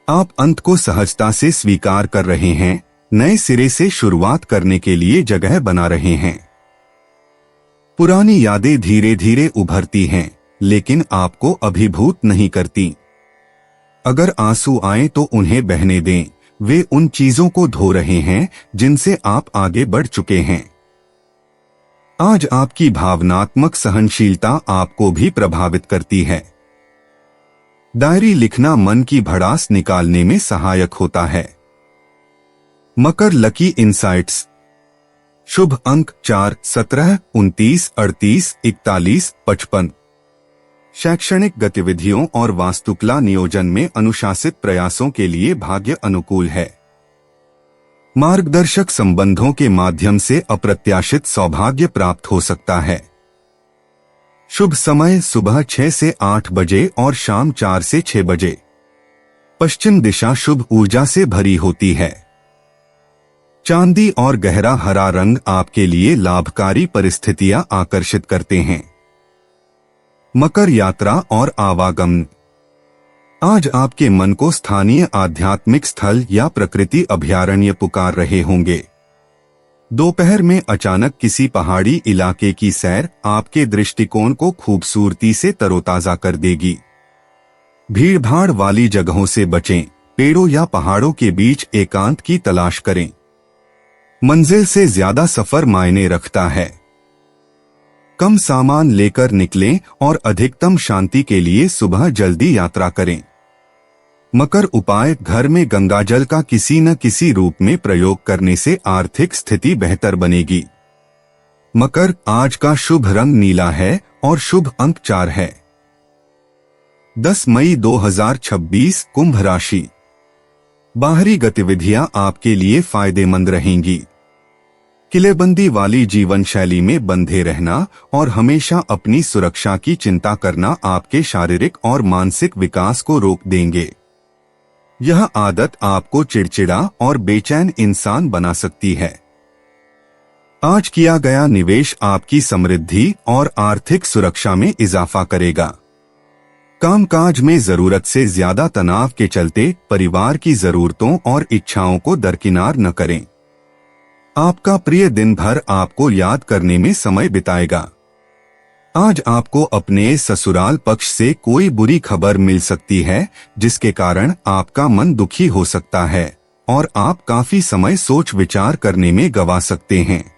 आप अंत को सहजता से स्वीकार कर रहे हैं, नए सिरे से शुरुआत करने के लिए जगह बना रहे हैं। पुरानी यादें धीरे धीरे उभरती हैं, लेकिन आपको अभिभूत नहीं करती। अगर आंसू आए तो उन्हें बहने दें, वे उन चीजों को धो रहे हैं जिनसे आप आगे बढ़ चुके हैं। आज आपकी भावनात्मक सहनशीलता आपको भी प्रभावित करती है। डायरी लिखना मन की भड़ास निकालने में सहायक होता है। मकर, लकी इंसाइट्स। शुभ अंक 4, 17, 29, 38, 41, 55। शैक्षणिक गतिविधियों और वास्तुकला नियोजन में अनुशासित प्रयासों के लिए भाग्य अनुकूल है। मार्गदर्शक संबंधों के माध्यम से अप्रत्याशित सौभाग्य प्राप्त हो सकता है। शुभ समय सुबह 6 से 8 बजे और शाम 4 से 6 बजे। पश्चिम दिशा शुभ ऊर्जा से भरी होती है। चांदी और गहरा हरा रंग आपके लिए लाभकारी परिस्थितियां आकर्षित करते हैं। मकर, यात्रा और आवागमन। आज आपके मन को स्थानीय आध्यात्मिक स्थल या प्रकृति अभयारण्य पुकार रहे होंगे। दोपहर में अचानक किसी पहाड़ी इलाके की सैर आपके दृष्टिकोण को खूबसूरती से तरोताजा कर देगी। भीड़भाड़ वाली जगहों से बचें, पेड़ों या पहाड़ों के बीच एकांत की तलाश करें। मंजिल से ज्यादा सफर मायने रखता है। कम सामान लेकर निकलें और अधिकतम शांति के लिए सुबह जल्दी यात्रा करें। मकर उपाय, घर में गंगाजल का किसी न किसी रूप में प्रयोग करने से आर्थिक स्थिति बेहतर बनेगी। मकर, आज का शुभ रंग नीला है और शुभ अंक 4 है। 10 मई 2026 कुंभ राशि। बाहरी गतिविधियां आपके लिए फायदेमंद रहेंगी। किलेबंदी वाली जीवन शैली में बंधे रहना और हमेशा अपनी सुरक्षा की चिंता करना आपके शारीरिक और मानसिक विकास को रोक देंगे। यह आदत आपको चिड़चिड़ा और बेचैन इंसान बना सकती है। आज किया गया निवेश आपकी समृद्धि और आर्थिक सुरक्षा में इजाफा करेगा। कामकाज में जरूरत से ज्यादा तनाव के चलते परिवार की जरूरतों और इच्छाओं को दरकिनार न करें। आपका प्रिय दिन भर आपको याद करने में समय बिताएगा। आज आपको अपने ससुराल पक्ष से कोई बुरी खबर मिल सकती है, जिसके कारण आपका मन दुखी हो सकता है और आप काफी समय सोच विचार करने में गवा सकते हैं।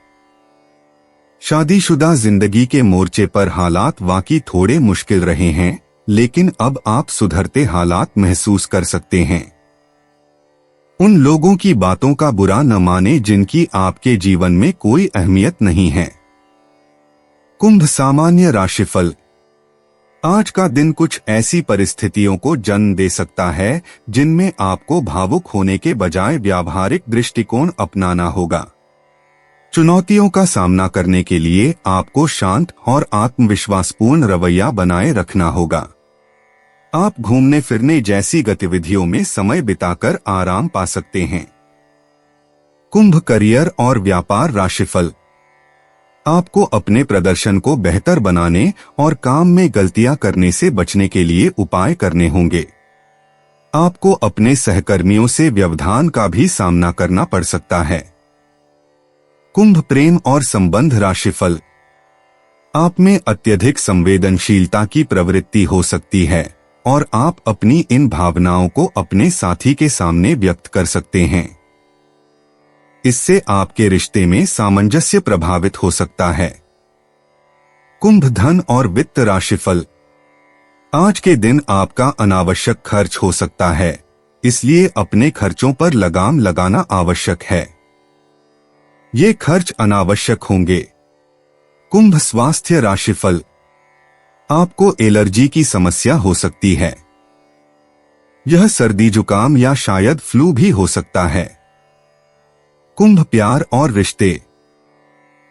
शादीशुदा जिंदगी के मोर्चे पर हालात वाकई थोड़े मुश्किल रहे हैं, लेकिन अब आप सुधरते हालात महसूस कर सकते हैं। उन लोगों की बातों का बुरा न माने जिनकी आपके जीवन में कोई अहमियत नहीं है। कुंभ सामान्य राशिफल। आज का दिन कुछ ऐसी परिस्थितियों को जन्म दे सकता है जिनमें आपको भावुक होने के बजाय व्यावहारिक दृष्टिकोण अपनाना होगा। चुनौतियों का सामना करने के लिए आपको शांत और आत्मविश्वासपूर्ण रवैया बनाए रखना होगा। आप घूमने फिरने जैसी गतिविधियों में समय बिताकर आराम पा सकते हैं। कुंभ करियर और व्यापार राशिफल। आपको अपने प्रदर्शन को बेहतर बनाने और काम में गलतियां करने से बचने के लिए उपाय करने होंगे। आपको अपने सहकर्मियों से व्यवधान का भी सामना करना पड़ सकता है। कुंभ प्रेम और संबंध राशिफल। आप में अत्यधिक संवेदनशीलता की प्रवृत्ति हो सकती है और आप अपनी इन भावनाओं को अपने साथी के सामने व्यक्त कर सकते हैं। इससे आपके रिश्ते में सामंजस्य प्रभावित हो सकता है। कुंभ धन और वित्त राशिफल। आज के दिन आपका अनावश्यक खर्च हो सकता है, इसलिए अपने खर्चों पर लगाम लगाना आवश्यक है। ये खर्च अनावश्यक होंगे। कुंभ स्वास्थ्य राशिफल। आपको एलर्जी की समस्या हो सकती है। यह सर्दी जुकाम या शायद फ्लू भी हो सकता है। कुंभ प्यार और रिश्ते।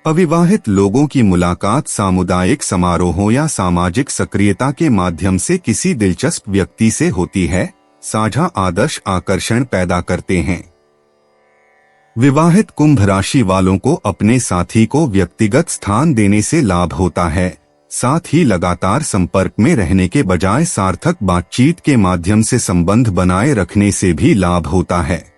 अविवाहित लोगों की मुलाकात सामुदायिक समारोहों या सामाजिक सक्रियता के माध्यम से किसी दिलचस्प व्यक्ति से होती है, साझा आदर्श आकर्षण पैदा करते हैं। विवाहित कुंभ राशि वालों को अपने साथी को व्यक्तिगत स्थान देने से लाभ होता है, साथ ही लगातार संपर्क में रहने के बजाय सार्थक बातचीत के माध्यम से संबंध बनाए रखने से भी लाभ होता है।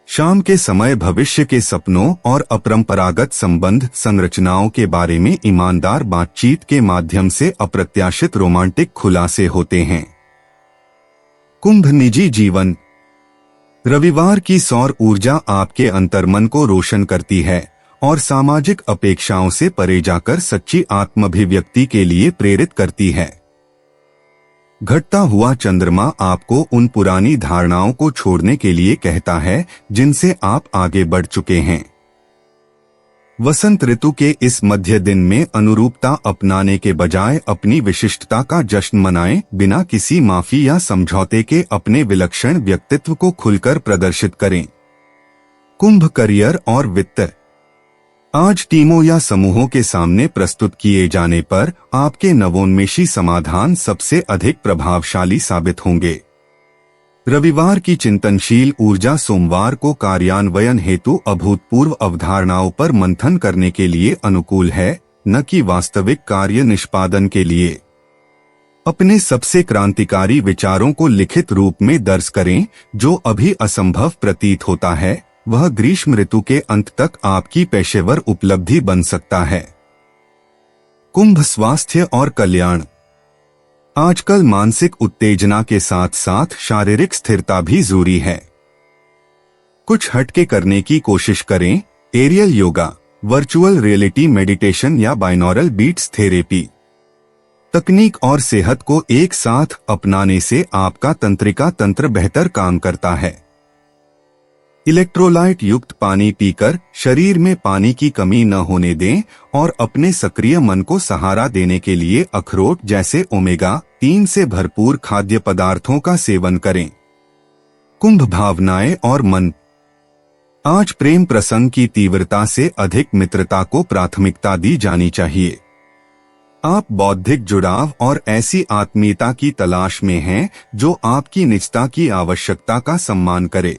शाम के समय भविष्य के सपनों और अपरंपरागत संबंध संरचनाओं के बारे में ईमानदार बातचीत के माध्यम से अप्रत्याशित रोमांटिक खुलासे होते हैं। कुंभ निजी जीवन। रविवार की सौर ऊर्जा आपके अंतर्मन को रोशन करती है और सामाजिक अपेक्षाओं से परे जाकर सच्ची आत्माभिव्यक्ति के लिए प्रेरित करती है। घटता हुआ चंद्रमा आपको उन पुरानी धारणाओं को छोड़ने के लिए कहता है जिनसे आप आगे बढ़ चुके हैं। वसंत ऋतु के इस मध्य दिन में अनुरूपता अपनाने के बजाय अपनी विशिष्टता का जश्न मनाएं, बिना किसी माफी या समझौते के अपने विलक्षण व्यक्तित्व को खुलकर प्रदर्शित करें। कुंभ करियर और वित्त। आज टीमों या समूहों के सामने प्रस्तुत किए जाने पर आपके नवोन्मेषी समाधान सबसे अधिक प्रभावशाली साबित होंगे। रविवार की चिंतनशील ऊर्जा सोमवार को कार्यान्वयन हेतु अभूतपूर्व अवधारणाओं पर मंथन करने के लिए अनुकूल है, न कि वास्तविक कार्य निष्पादन के लिए। अपने सबसे क्रांतिकारी विचारों को लिखित रूप में दर्ज करें, जो अभी असंभव प्रतीत होता है, वह ग्रीष्म ऋतु के अंत तक आपकी पेशेवर उपलब्धि बन सकता है। कुंभ, स्वास्थ्य और कल्याण। आजकल मानसिक उत्तेजना के साथ साथ शारीरिक स्थिरता भी जरूरी है। कुछ हटके करने की कोशिश करें। Aerial yoga, virtual reality meditation या बाइनॉरल बीट्स थेरेपी। तकनीक और सेहत को एक साथ अपनाने से आपका तंत्रिका तंत्र बेहतर काम करता है। इलेक्ट्रोलाइट युक्त पानी पीकर शरीर में पानी की कमी न होने दें और अपने सक्रिय मन को सहारा देने के लिए अखरोट जैसे ओमेगा 3 से भरपूर खाद्य पदार्थों का सेवन करें। कुंभ, भावनाएं और मन। आज प्रेम प्रसंग की तीव्रता से अधिक मित्रता को प्राथमिकता दी जानी चाहिए। आप बौद्धिक जुड़ाव और ऐसी आत्मीयता की तलाश में हैं जो आपकी निजता की आवश्यकता का सम्मान करे।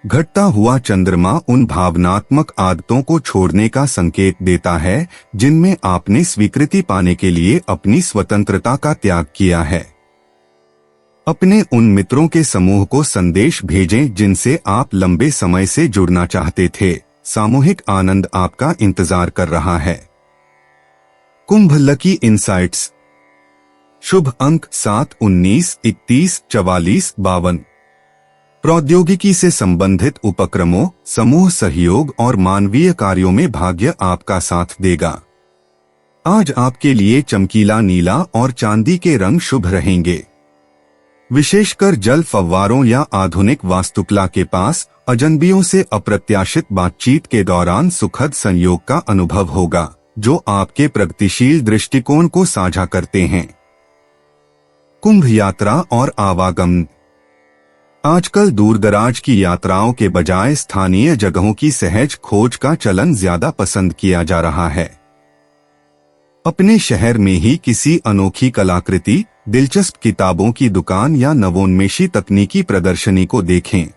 घटता हुआ चंद्रमा उन भावनात्मक आदतों को छोड़ने का संकेत देता है जिनमें आपने स्वीकृति पाने के लिए अपनी स्वतंत्रता का त्याग किया है। अपने उन मित्रों के समूह को संदेश भेजें जिनसे आप लंबे समय से जुड़ना चाहते थे। सामूहिक आनंद आपका इंतजार कर रहा है। कुंभ, लकी इंसाइट्स। शुभ अंक 7, 19, 31, 44, 52। प्रौद्योगिकी से संबंधित उपक्रमों, समूह सहयोग और मानवीय कार्यों में भाग्य आपका साथ देगा। आज आपके लिए चमकीला नीला और चांदी के रंग शुभ रहेंगे। विशेषकर जल फव्वारों या आधुनिक वास्तुकला के पास अजनबियों से अप्रत्याशित बातचीत के दौरान सुखद संयोग का अनुभव होगा जो आपके प्रगतिशील दृष्टिकोण को साझा करते हैं। कुंभ, यात्रा और आवागमन। आजकल दूरदराज की यात्राओं के बजाय स्थानीय जगहों की सहज खोज का चलन ज्यादा पसंद किया जा रहा है। अपने शहर में ही किसी अनोखी कलाकृति, दिलचस्प किताबों की दुकान या नवोन्मेषी तकनीकी प्रदर्शनी को देखें।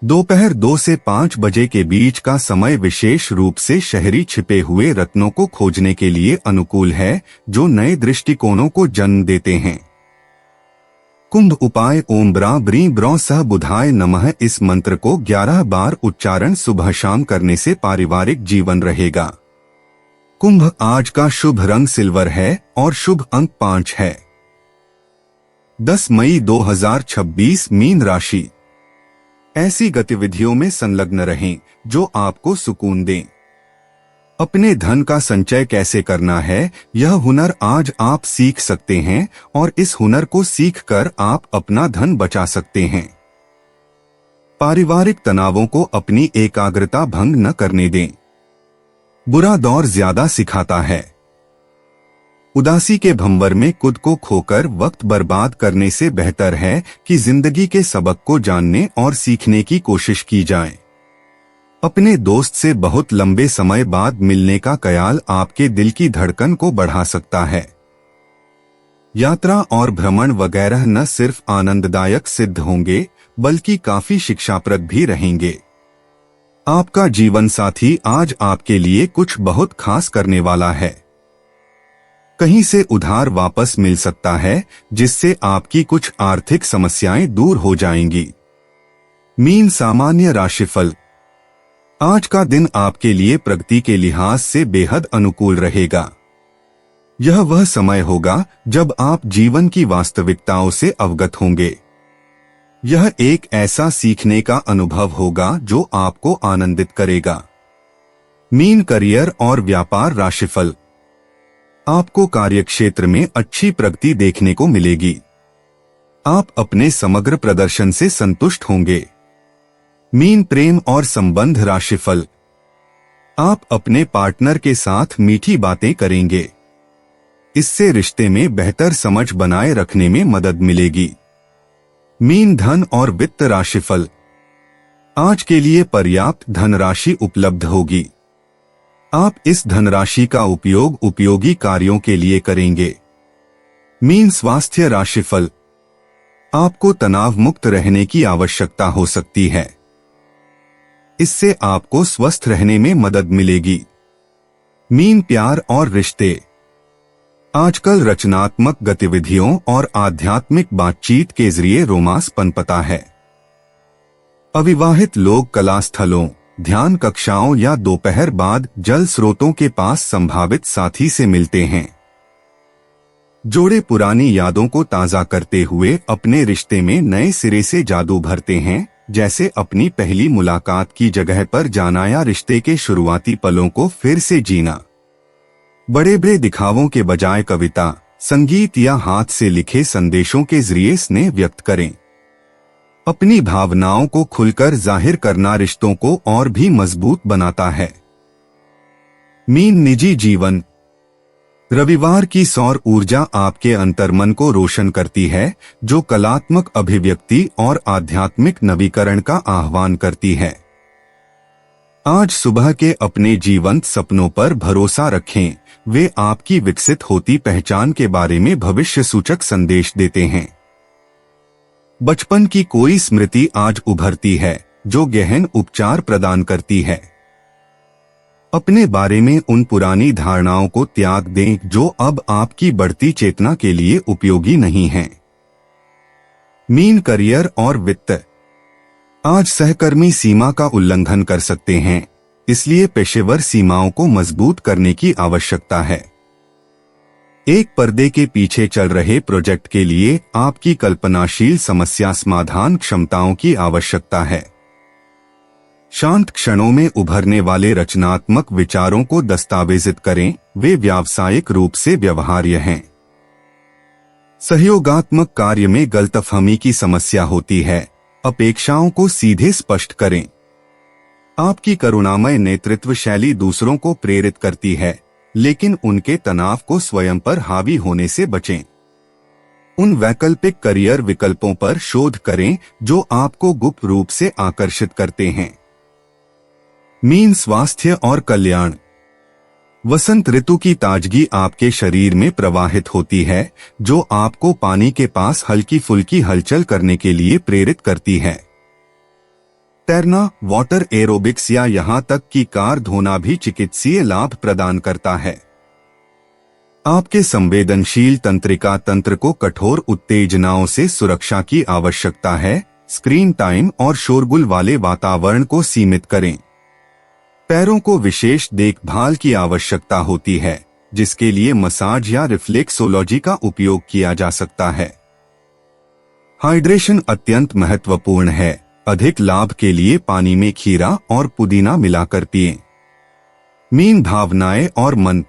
दोपहर 2 से 5 बजे के बीच का समय विशेष रूप से शहरी छिपे हुए रत्नों को खोजने के लिए अनुकूल है जो नए दृष्टिकोणों को जन्म देते हैं। कुंभ, उपाय। ओम ब्रा ब्री ब्रौ सह बुधाय नमः। इस मंत्र को 11 बार उच्चारण सुबह शाम करने से पारिवारिक जीवन रहेगा। कुंभ, आज का शुभ रंग सिल्वर है और शुभ अंक 5 है। 10 मई 2026, मीन राशि। ऐसी गतिविधियों में संलग्न रहें जो आपको सुकून दें। अपने धन का संचय कैसे करना है, यह हुनर आज आप सीख सकते हैं और इस हुनर को सीखकर आप अपना धन बचा सकते हैं। पारिवारिक तनावों को अपनी एकाग्रता भंग न करने दें। बुरा दौर ज्यादा सिखाता है। उदासी के भंवर में खुद को खोकर वक्त बर्बाद करने से बेहतर है कि जिंदगी के सबक को जानने और सीखने की कोशिश की जाए। अपने दोस्त से बहुत लंबे समय बाद मिलने का ख्याल आपके दिल की धड़कन को बढ़ा सकता है। यात्रा और भ्रमण वगैरह न सिर्फ आनंददायक सिद्ध होंगे बल्कि काफी शिक्षाप्रद भी रहेंगे। आपका जीवन साथी आज आपके लिए कुछ बहुत खास करने वाला है। कहीं से उधार वापस मिल सकता है जिससे आपकी कुछ आर्थिक समस्याएं दूर हो जाएंगी। मीन, सामान्य राशिफल। आज का दिन आपके लिए प्रगति के लिहाज से बेहद अनुकूल रहेगा। यह वह समय होगा जब आप जीवन की वास्तविकताओं से अवगत होंगे। यह एक ऐसा सीखने का अनुभव होगा जो आपको आनंदित करेगा। मीन, करियर और व्यापार राशिफल। आपको कार्यक्षेत्र में अच्छी प्रगति देखने को मिलेगी। आप अपने समग्र प्रदर्शन से संतुष्ट होंगे। मीन, प्रेम और संबंध राशिफल। आप अपने पार्टनर के साथ मीठी बातें करेंगे। इससे रिश्ते में बेहतर समझ बनाए रखने में मदद मिलेगी। मीन, धन और वित्त राशिफल। आज के लिए पर्याप्त धनराशि उपलब्ध होगी। आप इस धनराशि का उपयोग उपयोगी कार्यों के लिए करेंगे। मीन, स्वास्थ्य राशिफल। आपको तनाव मुक्त रहने की आवश्यकता हो सकती है। इससे आपको स्वस्थ रहने में मदद मिलेगी। मीन, प्यार और रिश्ते। आजकल रचनात्मक गतिविधियों और आध्यात्मिक बातचीत के जरिए रोमांस पनपता है। अविवाहित लोग कला स्थलों, ध्यान कक्षाओं या दोपहर बाद जल स्रोतों के पास संभावित साथी से मिलते हैं। जोड़े पुरानी यादों को ताजा करते हुए अपने रिश्ते में नए सिरे से जादू भरते हैं, जैसे अपनी पहली मुलाकात की जगह पर जाना या रिश्ते के शुरुआती पलों को फिर से जीना। बड़े बड़े दिखावों के बजाय कविता, संगीत या हाथ से लिखे संदेशों के जरिए स्नेह व्यक्त करें। अपनी भावनाओं को खुलकर जाहिर करना रिश्तों को और भी मजबूत बनाता है। मीन निजी जीवन। रविवार की सौर ऊर्जा आपके अंतर्मन को रोशन करती है, जो कलात्मक अभिव्यक्ति और आध्यात्मिक नवीकरण का आह्वान करती है। आज सुबह के अपने जीवंत सपनों पर भरोसा रखें, वे आपकी विकसित होती पहचान के बारे में भविष्य सूचक संदेश देते हैं। बचपन की कोई स्मृति आज उभरती है, जो गहन उपचार प्रदान करती है। अपने बारे में उन पुरानी धारणाओं को त्याग दें जो अब आपकी बढ़ती चेतना के लिए उपयोगी नहीं हैं। मीन करियर और वित्त। आज सहकर्मी सीमा का उल्लंघन कर सकते हैं, इसलिए पेशेवर सीमाओं को मजबूत करने की आवश्यकता है। एक पर्दे के पीछे चल रहे प्रोजेक्ट के लिए आपकी कल्पनाशील समस्या समाधान क्षमताओं की आवश्यकता है। शांत क्षणों में उभरने वाले रचनात्मक विचारों को दस्तावेजित करें, वे व्यावसायिक रूप से व्यवहार्य हैं। सहयोगात्मक कार्य में गलतफहमी की समस्या होती है, अपेक्षाओं को सीधे स्पष्ट करें। आपकी करुणामय नेतृत्व शैली दूसरों को प्रेरित करती है, लेकिन उनके तनाव को स्वयं पर हावी होने से बचें। उन वैकल्पिक करियर विकल्पों पर शोध करें जो आपको गुप्त रूप से आकर्षित करते हैं। मीन स्वास्थ्य और कल्याण। वसंत ऋतु की ताजगी आपके शरीर में प्रवाहित होती है, जो आपको पानी के पास हल्की फुल्की हलचल करने के लिए प्रेरित करती है। तैरना, वाटर एरोबिक्स या यहां तक कि कार धोना भी चिकित्सीय लाभ प्रदान करता है। आपके संवेदनशील तंत्रिका तंत्र को कठोर उत्तेजनाओं से सुरक्षा की आवश्यकता है। स्क्रीन टाइम और शोरगुल वाले वातावरण को सीमित करें। पैरों को विशेष देखभाल की आवश्यकता होती है, जिसके लिए मसाज या रिफ्लेक्सोलॉजी का उपयोग किया जा सकता है। हाइड्रेशन अत्यंत महत्वपूर्ण है। अधिक लाभ के लिए पानी में खीरा और पुदीना मिलाकर पिएं। मीन भावनाएं और मन।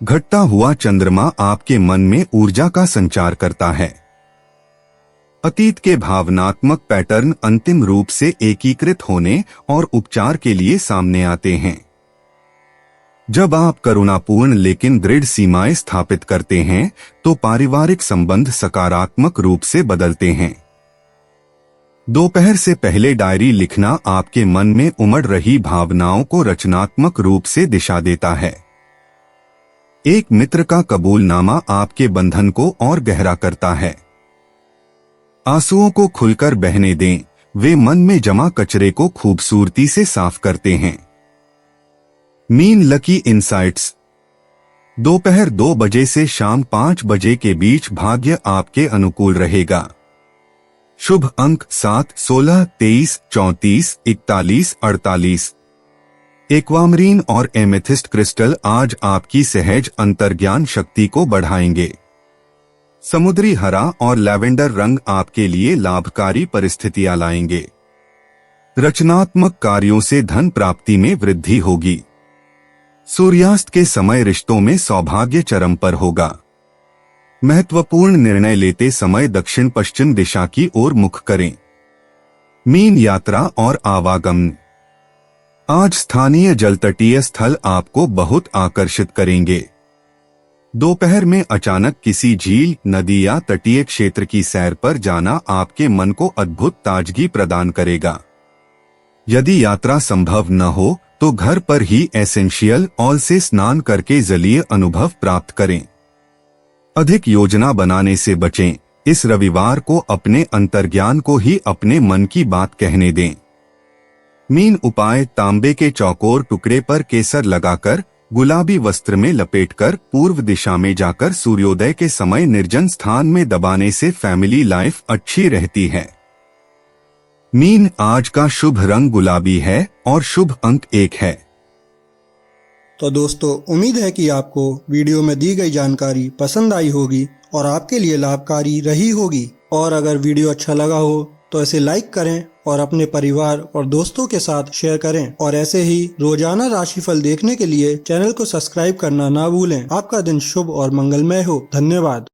घटता हुआ चंद्रमा आपके मन में ऊर्जा का संचार करता है। अतीत के भावनात्मक पैटर्न अंतिम रूप से एकीकृत होने और उपचार के लिए सामने आते हैं। जब आप करुणापूर्ण लेकिन दृढ़ सीमाएं स्थापित करते हैं, तो पारिवारिक संबंध सकारात्मक रूप से बदलते हैं। दोपहर से पहले डायरी लिखना आपके मन में उमड़ रही भावनाओं को रचनात्मक रूप से दिशा देता है। एक मित्र का कबूलनामा आपके बंधन को और गहरा करता है। आंसुओं को खुलकर बहने दें, वे मन में जमा कचरे को खूबसूरती से साफ करते हैं। Mean lucky insights. दोपहर 2 बजे से शाम 5 बजे के बीच भाग्य आपके अनुकूल रहेगा। शुभ अंक 7, 16, 23, 34, 41, 48। एक्वामरीन और एमेथिस्ट क्रिस्टल आज आपकी सहज अंतर्ज्ञान शक्ति को बढ़ाएंगे। समुद्री हरा और लैवेंडर रंग आपके लिए लाभकारी परिस्थितियां लाएंगे। रचनात्मक कार्यों से धन प्राप्ति में वृद्धि होगी। सूर्यास्त के समय रिश्तों में सौभाग्य चरम पर होगा। महत्वपूर्ण निर्णय लेते समय दक्षिण पश्चिम दिशा की ओर मुख करें। मीन यात्रा और आवागमन। आज स्थानीय जलतटीय स्थल आपको बहुत आकर्षित करेंगे। दोपहर में अचानक किसी झील, नदी या तटीय क्षेत्र की सैर पर जाना आपके मन को अद्भुत ताजगी प्रदान करेगा। यदि यात्रा संभव न हो तो घर पर ही एसेंशियल ऑयल से स्नान करके जलीय अनुभव प्राप्त करें। अधिक योजना बनाने से बचें। इस रविवार को अपने अंतर्ज्ञान को ही अपने मन की बात कहने दें। मीन उपाय। तांबे के चौकोर टुकड़े पर केसर लगाकर गुलाबी वस्त्र में लपेटकर पूर्व दिशा में जाकर सूर्योदय के समय निर्जन स्थान में दबाने से फैमिली लाइफ अच्छी रहती है। मीन, आज का शुभ रंग गुलाबी है और शुभ अंक 1 है। तो दोस्तों, उम्मीद है कि आपको वीडियो में दी गई जानकारी पसंद आई होगी और आपके लिए लाभकारी रही होगी। और अगर वीडियो अच्छा लगा हो तो इसे लाइक करें और अपने परिवार और दोस्तों के साथ शेयर करें। और ऐसे ही रोजाना राशिफल देखने के लिए चैनल को सब्सक्राइब करना ना भूलें। आपका दिन शुभ और मंगलमय हो। धन्यवाद।